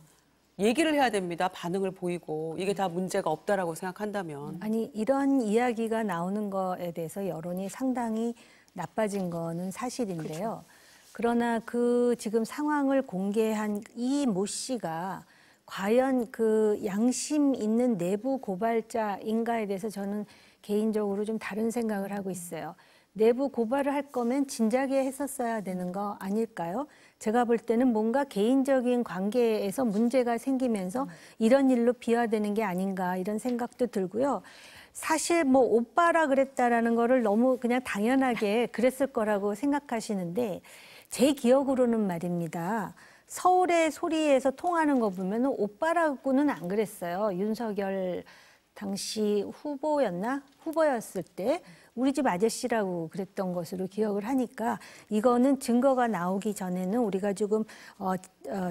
얘기를 해야 됩니다. 반응을 보이고 이게 다 문제가 없다라고 생각한다면. 아니 이런 이야기가 나오는 거에 대해서 여론이 상당히 나빠진 거는 사실인데요. 그렇죠. 그러나 그 지금 상황을 공개한 이 모 씨가 과연 그 양심 있는 내부 고발자인가에 대해서 저는 개인적으로 좀 다른 생각을 하고 있어요. 내부 고발을 할 거면 진작에 했었어야 되는 거 아닐까요? 제가 볼 때는 뭔가 개인적인 관계에서 문제가 생기면서 이런 일로 비화되는 게 아닌가 이런 생각도 들고요. 사실 뭐 오빠라 그랬다라는 거를 너무 그냥 당연하게 그랬을 거라고 생각하시는데 제 기억으로는 말입니다. 서울의 소리에서 통하는 거 보면 오빠라고는 안 그랬어요. 윤석열 당시 후보였을 때 우리 집 아저씨라고 그랬던 것으로 기억을 하니까 이거는 증거가 나오기 전에는 우리가 조금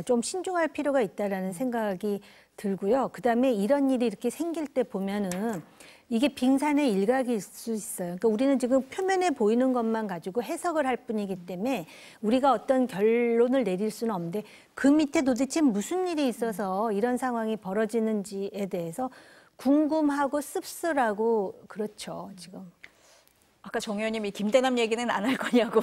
좀 신중할 필요가 있다라는 생각이 들고요. 그다음에 이런 일이 이렇게 생길 때 보면은 이게 빙산의 일각일 수 있어요. 그러니까 우리는 지금 표면에 보이는 것만 가지고 해석을 할 뿐이기 때문에 우리가 어떤 결론을 내릴 수는 없는데 그 밑에 도대체 무슨 일이 있어서 이런 상황이 벌어지는지에 대해서 궁금하고 씁쓸하고 그렇죠, 지금. 아까 정 의원님이 김대남 얘기는 안 할 거냐고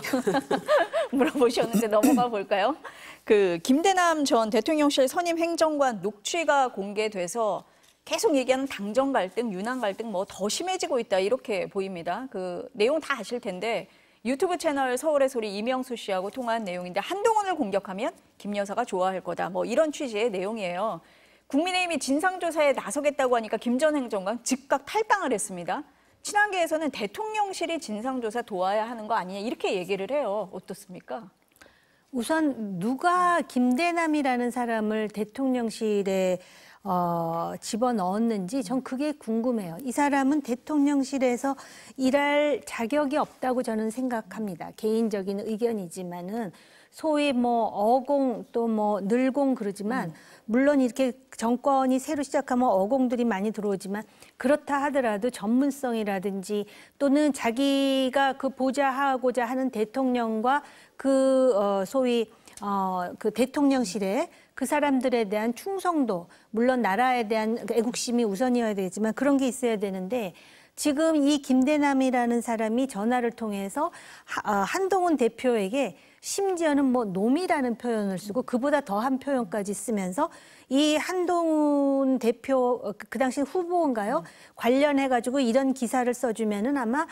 물어보셨는데 넘어가 볼까요? 그 김대남 전 대통령실 선임 행정관 녹취가 공개돼서 계속 얘기하는 당정 갈등, 윤한 갈등 뭐 더 심해지고 있다 이렇게 보입니다. 그 내용 다 아실 텐데 유튜브 채널 서울의 소리 이명수 씨하고 통화한 내용인데 한동훈을 공격하면 김 여사가 좋아할 거다. 뭐 이런 취지의 내용이에요. 국민의힘이 진상조사에 나서겠다고 하니까 김 전 행정관 즉각 탈당을 했습니다. 친한계에서는 대통령실이 진상조사 도와야 하는 거 아니냐 이렇게 얘기를 해요. 어떻습니까? 우선 누가 김대남이라는 사람을 대통령실에 집어넣었는지 전 그게 궁금해요. 이 사람은 대통령실에서 일할 자격이 없다고 저는 생각합니다. 개인적인 의견이지만은 소위 뭐 어공 또 뭐 늘공 그러지만 물론 이렇게 정권이 새로 시작하면 어공들이 많이 들어오지만 그렇다 하더라도 전문성이라든지 또는 자기가 그 보좌하고자 하는 대통령과 그 소위 그 대통령실에 그 사람들에 대한 충성도, 물론 나라에 대한 애국심이 우선이어야 되지만 그런 게 있어야 되는데 지금 이 김대남이라는 사람이 전화를 통해서 한동훈 대표에게 심지어는 뭐 놈이라는 표현을 쓰고 그보다 더한 표현까지 쓰면서 이 한동훈 대표 그 당시 후보인가요? 관련해가지고 이런 기사를 써주면은 아마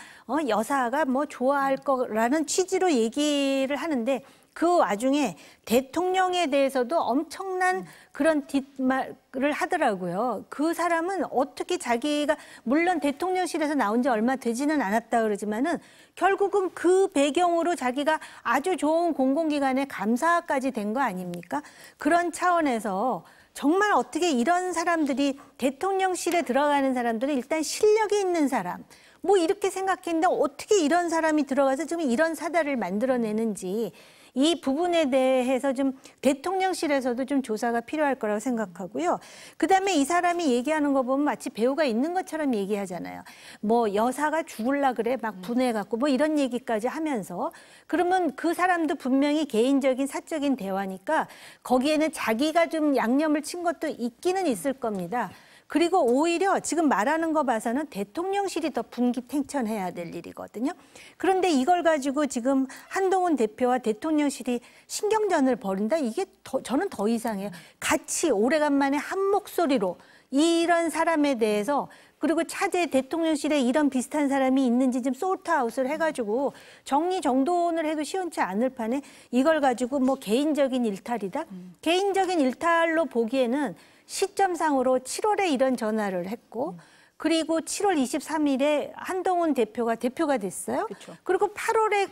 여사가 뭐 좋아할 거라는 취지로 얘기를 하는데 그 와중에 대통령에 대해서도 엄청난 그런 뒷말을 하더라고요. 그 사람은 어떻게 자기가 물론 대통령실에서 나온 지 얼마 되지는 않았다 그러지만은 결국은 그 배경으로 자기가 아주 좋은 공공기관에 감사까지 된 거 아닙니까? 그런 차원에서 정말 어떻게 이런 사람들이 대통령실에 들어가는 사람들은 일단 실력이 있는 사람 뭐 이렇게 생각했는데 어떻게 이런 사람이 들어가서 지금 이런 사달을 만들어내는지 이 부분에 대해서 좀 대통령실에서도 좀 조사가 필요할 거라고 생각하고요. 그다음에 이 사람이 얘기하는 거 보면 마치 배우가 있는 것처럼 얘기하잖아요. 뭐 여사가 죽을라 그래 막 분해갖고 뭐 이런 얘기까지 하면서 그러면 그 사람도 분명히 개인적인 사적인 대화니까 거기에는 자기가 좀 양념을 친 것도 있기는 있을 겁니다. 그리고 오히려 지금 말하는 거 봐서는 대통령실이 더 분기탱천해야 될 일이거든요. 그런데 이걸 가지고 지금 한동훈 대표와 대통령실이 신경전을 벌인다? 이게 저는 더 이상해요. 같이 오래간만에 한 목소리로 이런 사람에 대해서 그리고 차제 대통령실에 이런 비슷한 사람이 있는지 좀 소트아웃을 해가지고 정리정돈을 해도 시원치 않을 판에 이걸 가지고 뭐 개인적인 일탈이다? 개인적인 일탈로 보기에는 시점상으로 7월에 이런 전화를 했고 그리고 7월 23일에 한동훈 대표가 됐어요. 그쵸. 그리고 8월에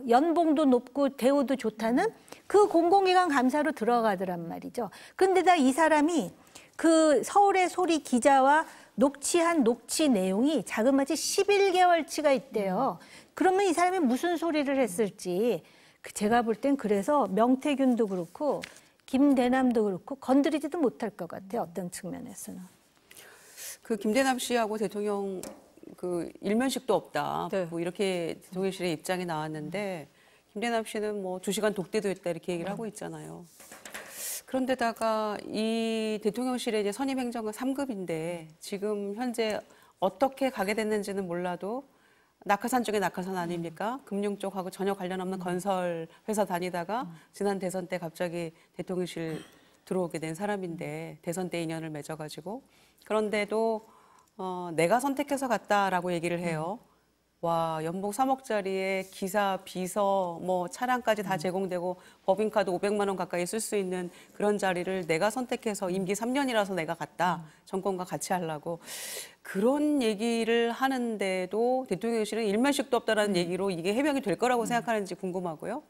연봉도 높고 대우도 좋다는 그 공공기관 감사로 들어가더란 말이죠. 근데다 이 사람이 그 서울의 소리 기자와 녹취한 녹취 내용이 자그마치 11개월치가 있대요. 그러면 이 사람이 무슨 소리를 했을지 제가 볼 땐 그래서 명태균도 그렇고 김대남도 그렇고 건드리지도 못할 것 같아요. 어떤 측면에서는. 그 김대남 씨하고 대통령 그 일면식도 없다. 네. 뭐 이렇게 대통령실의 입장이 나왔는데 김대남 씨는 뭐 2시간 독대도 했다 이렇게 얘기를 하고 있잖아요. 그런데다가 이 대통령실의 이제 선임 행정관 3급인데 지금 현재 어떻게 가게 됐는지는 몰라도 낙하산 중에 낙하산 아닙니까? 금융 쪽하고 전혀 관련 없는 건설 회사 다니다가 지난 대선 때 갑자기 대통령실 들어오게 된 사람인데 대선 때 인연을 맺어가지고 그런데도 내가 선택해서 갔다라고 얘기를 해요. 와, 연봉 3억짜리에 기사, 비서, 뭐 차량까지 다 제공되고 법인카드 500만 원 가까이 쓸 수 있는 그런 자리를 내가 선택해서 임기 3년이라서 내가 갔다. 정권과 같이 하려고. 그런 얘기를 하는데도 대통령실은 일면식도 없다라는 얘기로 이게 해명이 될 거라고 생각하는지 궁금하고요.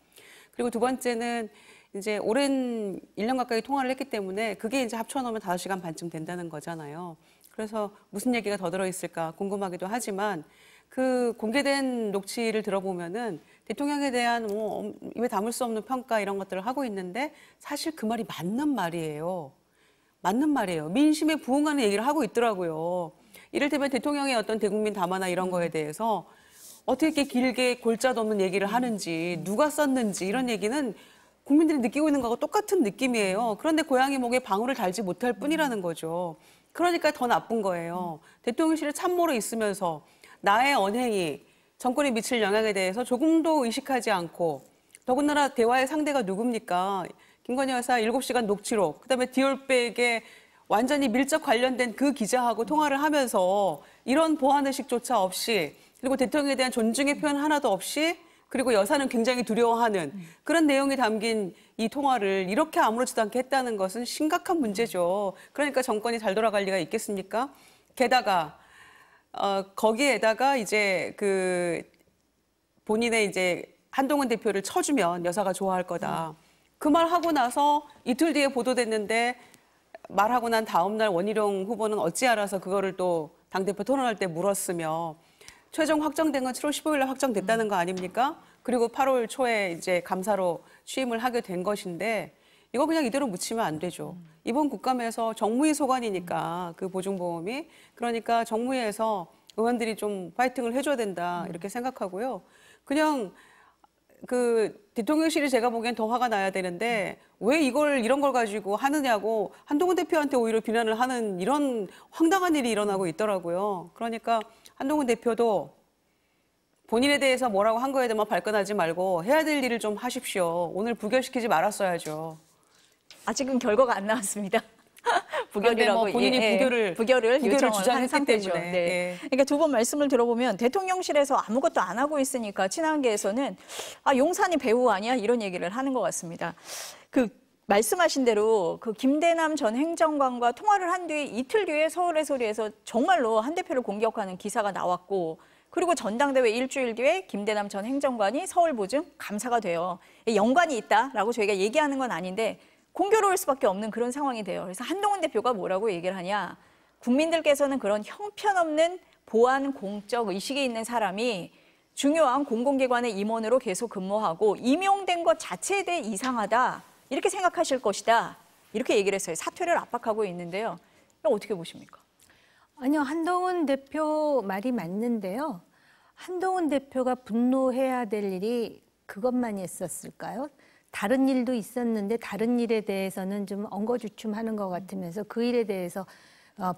그리고 두 번째는 이제 오랜 1년 가까이 통화를 했기 때문에 그게 이제 합쳐놓으면 5시간 반쯤 된다는 거잖아요. 그래서 무슨 얘기가 더 들어있을까 궁금하기도 하지만 그 공개된 녹취를 들어보면은 대통령에 대한 뭐 입에 담을 수 없는 평가 이런 것들을 하고 있는데 사실 그 말이 맞는 말이에요. 맞는 말이에요. 민심에 부응하는 얘기를 하고 있더라고요. 이를테면 대통령의 어떤 대국민 담화나 이런 거에 대해서 어떻게 이렇게 길게 골자도 없는 얘기를 하는지 누가 썼는지 이런 얘기는 국민들이 느끼고 있는 거하고 똑같은 느낌이에요. 그런데 고양이 목에 방울을 달지 못할 뿐이라는 거죠. 그러니까 더 나쁜 거예요. 대통령실에 참모로 있으면서 나의 언행이 정권에 미칠 영향에 대해서 조금도 의식하지 않고 더군다나 대화의 상대가 누굽니까? 김건희 여사 7시간 녹취록, 그다음에 디올백에 완전히 밀접 관련된 그 기자하고 통화를 하면서 이런 보안의식조차 없이 그리고 대통령에 대한 존중의 표현 하나도 없이 그리고 여사는 굉장히 두려워하는 그런 내용이 담긴 이 통화를 이렇게 아무렇지도 않게 했다는 것은 심각한 문제죠. 그러니까 정권이 잘 돌아갈 리가 있겠습니까? 게다가 거기에다가 이제 그 본인의 이제 한동훈 대표를 쳐주면 여사가 좋아할 거다. 그 말 하고 나서 이틀 뒤에 보도됐는데 말하고 난 다음 날 원희룡 후보는 어찌 알아서 그거를 또 당대표 토론할 때 물었으며 최종 확정된 건 7월 15일 날 확정됐다는 거 아닙니까? 그리고 8월 초에 이제 감사로 취임을 하게 된 것인데 이거 그냥 이대로 묻히면 안 되죠. 이번 국감에서 정무위 소관이니까 그 보증보험이 그러니까 정무위에서 의원들이 좀 파이팅을 해줘야 된다 이렇게 생각하고요. 그냥 그 대통령실이 제가 보기엔 더 화가 나야 되는데 왜 이런 걸 가지고 하느냐고 한동훈 대표한테 오히려 비난을 하는 이런 황당한 일이 일어나고 있더라고요. 그러니까 한동훈 대표도 본인에 대해서 뭐라고 한 거에 대해서 발끈하지 말고 해야 될 일을 좀 하십시오. 오늘 부결시키지 말았어야죠. 아직은 결과가 안 나왔습니다. 부결이라고 부결이라고 본인이 부결을 요청한 주장한 상태죠. 때문에. 네. 예. 그러니까 두 번 말씀을 들어보면 대통령실에서 아무것도 안 하고 있으니까 친한계에서는 용산이 배우 아니야 이런 얘기를 하는 것 같습니다. 그 말씀하신 대로 그 김대남 전 행정관과 통화를 한 뒤 이틀 뒤에 서울의 소리에서 정말로 한 대표를 공격하는 기사가 나왔고 그리고 전당대회 일주일 뒤에 김대남 전 행정관이 서울 보증 감사가 돼요. 연관이 있다라고 저희가 얘기하는 건 아닌데 공교로울 수밖에 없는 그런 상황이 돼요. 그래서 한동훈 대표가 뭐라고 얘기를 하냐. 국민들께서는 그런 형편없는 보안 공적 의식이 있는 사람이 중요한 공공기관의 임원으로 계속 근무하고 임용된 것 자체에 대해 이상하다. 이렇게 생각하실 것이다. 이렇게 얘기를 했어요. 사퇴를 압박하고 있는데요. 어떻게 보십니까? 아니요, 한동훈 대표 말이 맞는데요. 한동훈 대표가 분노해야 될 일이 그것만이 있었을까요? 다른 일도 있었는데 다른 일에 대해서는 좀 엉거주춤하는 것 같으면서 그 일에 대해서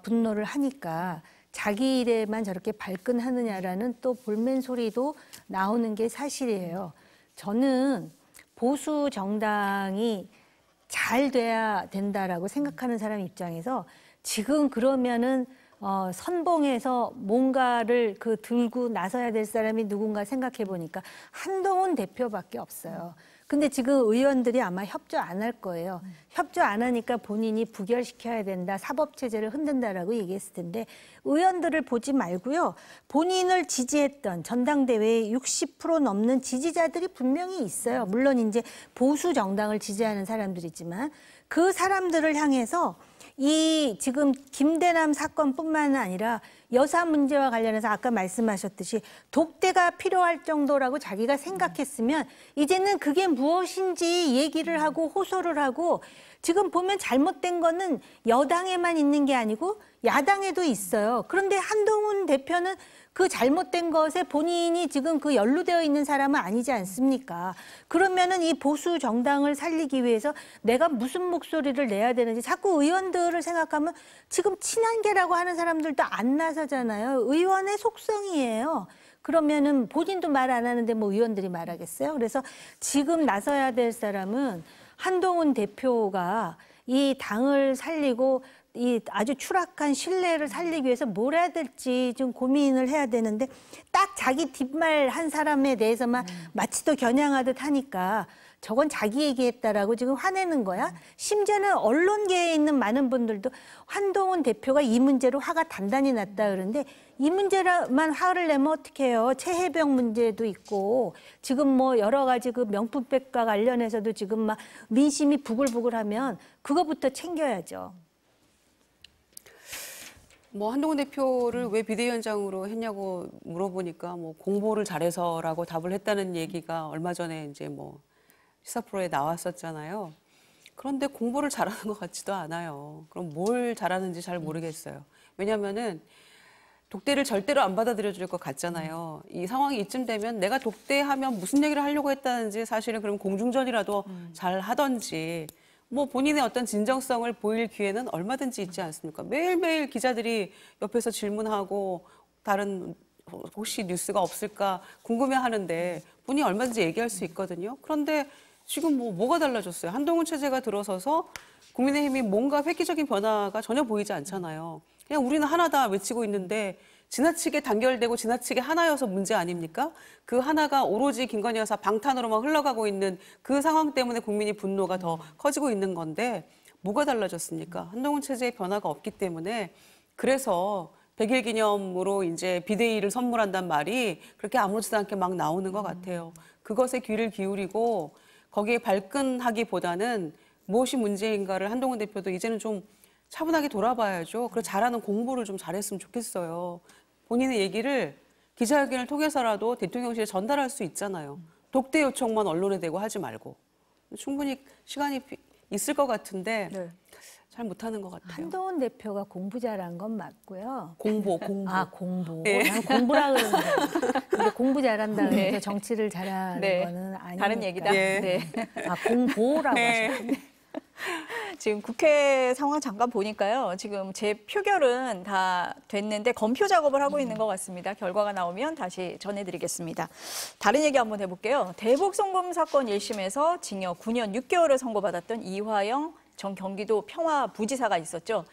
분노를 하니까 자기 일에만 저렇게 발끈하느냐라는 또 볼멘 소리도 나오는 게 사실이에요. 저는 보수 정당이 잘 돼야 된다라고 생각하는 사람 입장에서 지금 그러면은 선봉에서 뭔가를 들고 나서야 될 사람이 누군가 생각해 보니까 한동훈 대표밖에 없어요. 근데 지금 의원들이 아마 협조 안 할 거예요. 협조 안 하니까 본인이 부결시켜야 된다, 사법체제를 흔든다라고 얘기했을 텐데 의원들을 보지 말고요. 본인을 지지했던 전당대회에 60% 넘는 지지자들이 분명히 있어요. 물론 이제 보수 정당을 지지하는 사람들이지만 그 사람들을 향해서 이 지금 김대남 사건뿐만 아니라 여사 문제와 관련해서 아까 말씀하셨듯이 독대가 필요할 정도라고 자기가 생각했으면 이제는 그게 무엇인지 얘기를 하고 호소를 하고 지금 보면 잘못된 거는 여당에만 있는 게 아니고 야당에도 있어요. 그런데 한동훈 대표는 그 잘못된 것에 본인이 지금 그 연루되어 있는 사람은 아니지 않습니까? 그러면은 이 보수 정당을 살리기 위해서 내가 무슨 목소리를 내야 되는지 자꾸 의원들을 생각하면 지금 친한계라고 하는 사람들도 안 나서잖아요. 의원의 속성이에요. 그러면은 본인도 말 안 하는데 뭐 의원들이 말하겠어요? 그래서 지금 나서야 될 사람은 한동훈 대표가 이 당을 살리고 이 아주 추락한 신뢰를 살리기 위해서 뭘 해야 될지 좀 고민을 해야 되는데 딱 자기 뒷말 한 사람에 대해서만 마치 또 겨냥하듯 하니까 저건 자기 얘기했다라고 지금 화내는 거야. 심지어는 언론계에 있는 많은 분들도 한동훈 대표가 이 문제로 화가 단단히 났다 그러는데 이 문제만 화를 내면 어떡해요. 최혜병 문제도 있고 지금 뭐 여러 가지 그 명품백과 관련해서도 지금 막 민심이 부글부글하면 그거부터 챙겨야죠. 뭐 한동훈 대표를 왜 비대위원장으로 했냐고 물어보니까 뭐 공보를 잘해서라고 답을 했다는 얘기가 얼마 전에 이제 뭐 시사 프로에 나왔었잖아요. 그런데 공보를 잘하는 것 같지도 않아요. 그럼 뭘 잘하는지 잘 모르겠어요. 왜냐하면은 독대를 절대로 안 받아들여 줄 것 같잖아요. 이 상황이 이쯤 되면 내가 독대하면 무슨 얘기를 하려고 했다는지 사실은 그럼 공중전이라도 잘 하던지 뭐 본인의 어떤 진정성을 보일 기회는 얼마든지 있지 않습니까? 매일매일 기자들이 옆에서 질문하고 다른 혹시 뉴스가 없을까 궁금해하는데 본인이 얼마든지 얘기할 수 있거든요. 그런데 지금 뭐가 달라졌어요? 한동훈 체제가 들어서서 국민의힘이 뭔가 획기적인 변화가 전혀 보이지 않잖아요. 그냥 우리는 하나다 외치고 있는데 지나치게 단결되고 지나치게 하나여서 문제 아닙니까? 그 하나가 오로지 김건희 여사 방탄으로만 흘러가고 있는 그 상황 때문에 국민이 분노가 더 커지고 있는 건데 뭐가 달라졌습니까? 한동훈 체제의 변화가 없기 때문에 그래서 100일 기념으로 이제 비대위를 선물한단 말이 그렇게 아무렇지도 않게 막 나오는 것 같아요. 그것에 귀를 기울이고 거기에 발끈하기보다는 무엇이 문제인가를 한동훈 대표도 이제는 좀 차분하게 돌아봐야죠. 그리고 잘하는 공부를 좀 잘했으면 좋겠어요. 본인의 얘기를 기자회견을 통해서라도 대통령실에 전달할 수 있잖아요. 독대 요청만 언론에 대고 하지 말고. 충분히 시간이 있을 것 같은데 네. 잘 못하는 것 같아요. 한동훈 대표가 공부 잘한 건 맞고요. 공부. 아, 공부. 네. 난 공부라 그러는데. 근데 공부 잘한다고 네. 해서 정치를 잘하는 네. 거는 아니니까. 다른 얘기다. 예. 네. 아, 공보라고 네. 하셨군요. 지금 국회 상황 잠깐 보니까요. 지금 재표결은 다 됐는데 검표 작업을 하고 있는 것 같습니다. 결과가 나오면 다시 전해드리겠습니다. 다른 얘기 한번 해볼게요. 대북 송금 사건 1심에서 징역 9년 6개월을 선고받았던 이화영 전 경기도 평화부지사가 있었죠.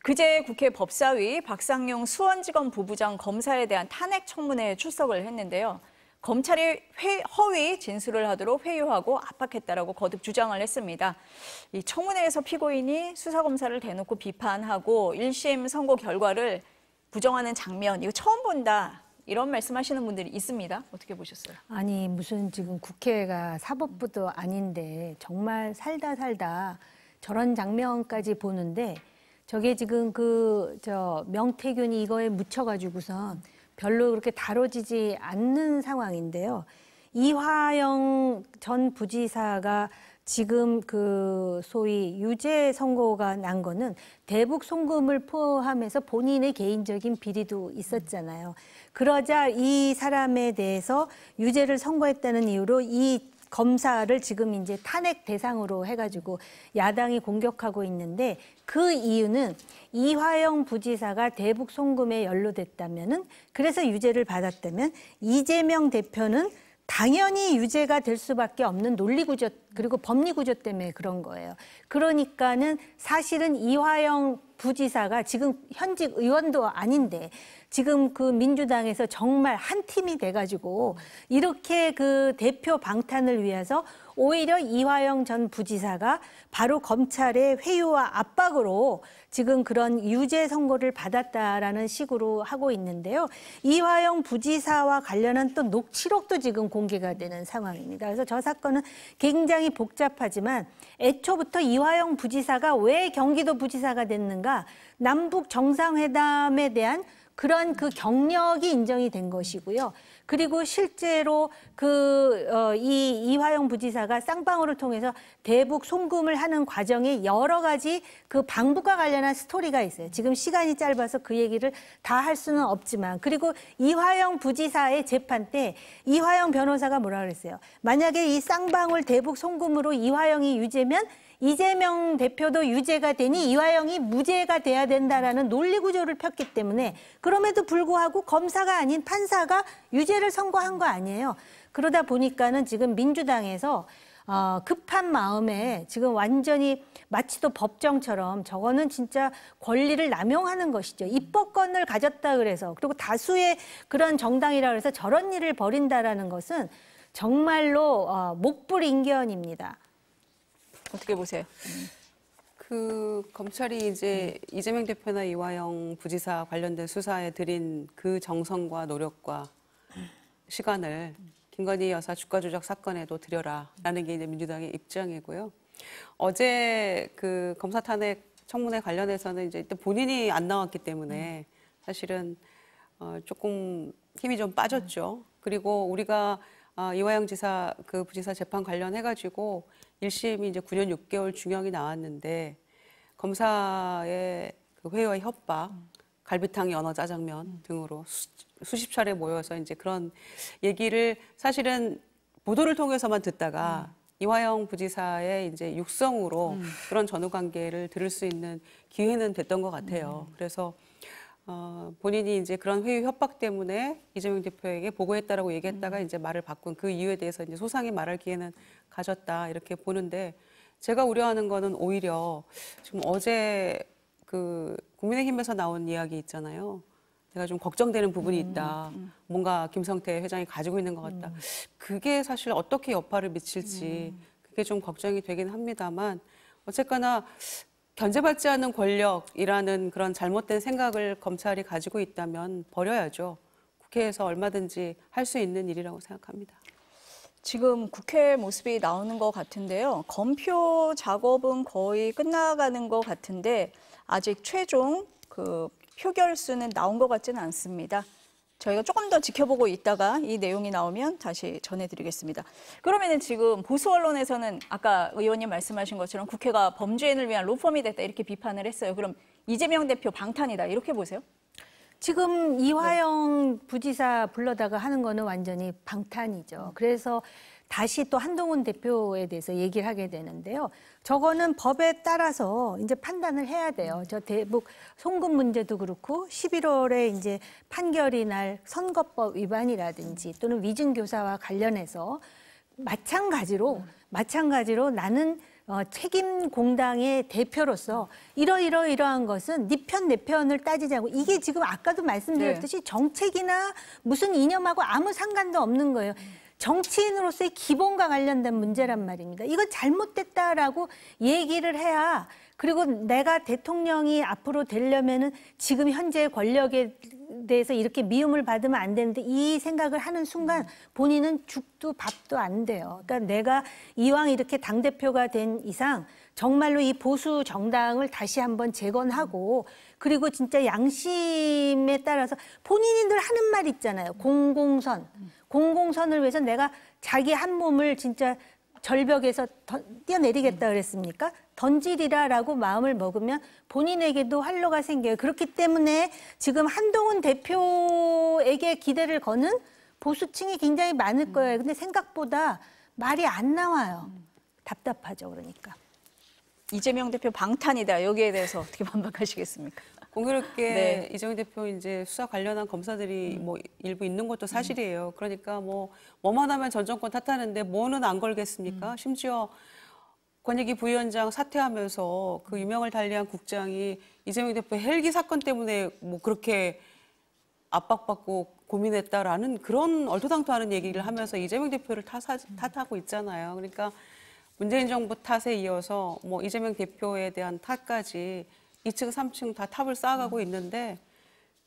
그제 국회 법사위 박상용 수원지검 부부장 검사에 대한 탄핵 청문회에 출석을 했는데요. 검찰이 허위 진술을 하도록 회유하고 압박했다라고 거듭 주장을 했습니다. 이 청문회에서 피고인이 수사검사를 대놓고 비판하고 1심 선고 결과를 부정하는 장면, 이거 처음 본다. 이런 말씀하시는 분들이 있습니다. 어떻게 보셨어요? 아니, 무슨 지금 국회가 사법부도 아닌데 정말 살다 저런 장면까지 보는데 저게 지금 명태균이 이거에 묻혀가지고선 별로 그렇게 다뤄지지 않는 상황인데요. 이화영 전 부지사가 지금 소위 유죄 선고가 난 거는 대북 송금을 포함해서 본인의 개인적인 비리도 있었잖아요. 그러자 이 사람에 대해서 유죄를 선고했다는 이유로 이 검사를 지금 이제 탄핵 대상으로 해가지고 야당이 공격하고 있는데 그 이유는 이화영 부지사가 대북 송금에 연루됐다면은 그래서 유죄를 받았다면 이재명 대표는 당연히 유죄가 될 수밖에 없는 논리구조 그리고 법리구조 때문에 그런 거예요. 그러니까는 사실은 이화영 부지사가 지금 현직 의원도 아닌데 지금 민주당에서 정말 한 팀이 돼가지고 이렇게 대표 방탄을 위해서 오히려 이화영 전 부지사가 바로 검찰의 회유와 압박으로 지금 그런 유죄 선고를 받았다라는 식으로 하고 있는데요. 이화영 부지사와 관련한 또 녹취록도 지금 공개가 되는 상황입니다. 그래서 저 사건은 굉장히 복잡하지만 애초부터 이화영 부지사가 왜 경기도 부지사가 됐는가, 남북 정상회담에 대한 그런 경력이 인정이 된 것이고요. 그리고 실제로 이화영 부지사가 쌍방울을 통해서 대북 송금을 하는 과정에 여러 가지 방북과 관련한 스토리가 있어요. 지금 시간이 짧아서 그 얘기를 다 할 수는 없지만, 그리고 이화영 부지사의 재판 때 이화영 변호사가 뭐라 그랬어요? 만약에 이 쌍방울 대북 송금으로 이화영이 유죄면 이재명 대표도 유죄가 되니 이화영이 무죄가 돼야 된다라는 논리 구조를 폈기 때문에, 그럼에도 불구하고 검사가 아닌 판사가 유죄를 선고한 거 아니에요. 그러다 보니까는 지금 민주당에서 급한 마음에 지금 완전히 마치 또 법정처럼 저거는 진짜 권리를 남용하는 것이죠. 입법권을 가졌다 그래서, 그리고 다수의 그런 정당이라 그래서 저런 일을 벌인다라는 것은 정말로 목불인견입니다. 어떻게 보세요? 검찰이 이제 이재명 대표나 이화영 부지사 관련된 수사에 들인 그 정성과 노력과 시간을 김건희 여사 주가 조작 사건에도 들여라라는 게 이제 민주당의 입장이고요. 어제 검사 탄핵 청문회 관련해서는 이제 일단 본인이 안 나왔기 때문에 사실은 조금 힘이 좀 빠졌죠. 그리고 우리가 이화영 지사 부지사 재판 관련해가지고 1심이 이제 9년 6개월 중형이 나왔는데 검사의 회유와 협박, 갈비탕, 연어, 짜장면 등으로 수십 차례 모여서 이제 그런 얘기를 사실은 보도를 통해서만 듣다가 이화영 부지사의 이제 육성으로 그런 전후 관계를 들을 수 있는 기회는 됐던 것 같아요. 그래서 본인이 이제 그런 회유 협박 때문에 이재명 대표에게 보고했다라고 얘기했다가 이제 말을 바꾼 그 이유에 대해서 이제 소상히 말할 기회는 가졌다 이렇게 보는데, 제가 우려하는 거는 오히려 지금 어제 국민의힘에서 나온 이야기 있잖아요. 내가 좀 걱정되는 부분이 있다. 뭔가 김성태 회장이 가지고 있는 것 같다. 그게 사실 어떻게 여파를 미칠지 그게 좀 걱정이 되긴 합니다만, 어쨌거나 견제받지 않는 권력이라는 그런 잘못된 생각을 검찰이 가지고 있다면 버려야죠. 국회에서 얼마든지 할 수 있는 일이라고 생각합니다. 지금 국회 모습이 나오는 것 같은데요. 검표 작업은 거의 끝나가는 것 같은데 아직 최종 그 표결수는 나온 것 같지는 않습니다. 저희가 조금 더 지켜보고 있다가 이 내용이 나오면 다시 전해드리겠습니다. 그러면은 지금 보수 언론에서는 아까 의원님 말씀하신 것처럼 국회가 범죄인을 위한 로펌이 됐다 이렇게 비판을 했어요. 그럼 이재명 대표 방탄이다 이렇게 보세요? 지금 이화영 부지사 불러다가 하는 거는 완전히 방탄이죠. 그래서 다시 또 한동훈 대표에 대해서 얘기를 하게 되는데요. 저거는 법에 따라서 이제 판단을 해야 돼요. 저 대북 송금 문제도 그렇고 11월에 이제 판결이 날 선거법 위반이라든지 또는 위증교사와 관련해서 마찬가지로 나는 책임 공당의 대표로서 이러한 것은 네 편 내 편을 따지지 않고 이게 지금 아까도 말씀드렸듯이 정책이나 무슨 이념하고 아무 상관도 없는 거예요. 정치인으로서의 기본과 관련된 문제란 말입니다. 이거 잘못됐다라고 얘기를 해야 그리고 내가 대통령이 앞으로 되려면은 지금 현재 권력에 대해서 이렇게 미움을 받으면 안 되는데 이 생각을 하는 순간 본인은 죽도 밥도 안 돼요. 그러니까 내가 이왕 이렇게 당대표가 된 이상 정말로 이 보수 정당을 다시 한번 재건하고 그리고 진짜 양심에 따라서 본인이 늘 하는 말 있잖아요. 공공선을 위해서 내가 자기 한 몸을 진짜 절벽에서 뛰어내리겠다 그랬습니까? 던지리라라고 마음을 먹으면 본인에게도 활로가 생겨요. 그렇기 때문에 지금 한동훈 대표에게 기대를 거는 보수층이 굉장히 많을 거예요. 근데 생각보다 말이 안 나와요. 답답하죠, 그러니까. 이재명 대표 방탄이다. 여기에 대해서 어떻게 반박하시겠습니까? 공교롭게 네. 이재명 대표 이제 수사 관련한 검사들이 뭐 일부 있는 것도 사실이에요. 그러니까 뭐만 하면 전 정권 탓하는데 뭐는 안 걸겠습니까? 심지어 권익위 부위원장 사퇴하면서 그 유명을 달리한 국장이 이재명 대표 헬기 사건 때문에 뭐 그렇게 압박받고 고민했다라는 그런 얼토당토하는 얘기를 하면서 이재명 대표를 탓하고 있잖아요. 그러니까 문재인 정부 탓에 이어서 뭐 이재명 대표에 대한 탓까지 2층, 3층 다 탑을 쌓아가고 있는데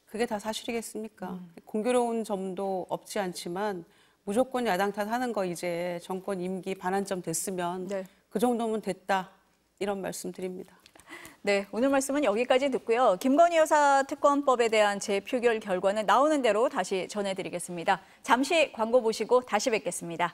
그게 다 사실이겠습니까? 공교로운 점도 없지 않지만 무조건 야당 탓하는 거 이제 정권 임기 반환점 됐으면 네. 그 정도면 됐다 이런 말씀 드립니다. 네, 오늘 말씀은 여기까지 듣고요. 김건희 여사 특검법에 대한 재표결 결과는 나오는 대로 다시 전해드리겠습니다. 잠시 광고 보시고 다시 뵙겠습니다.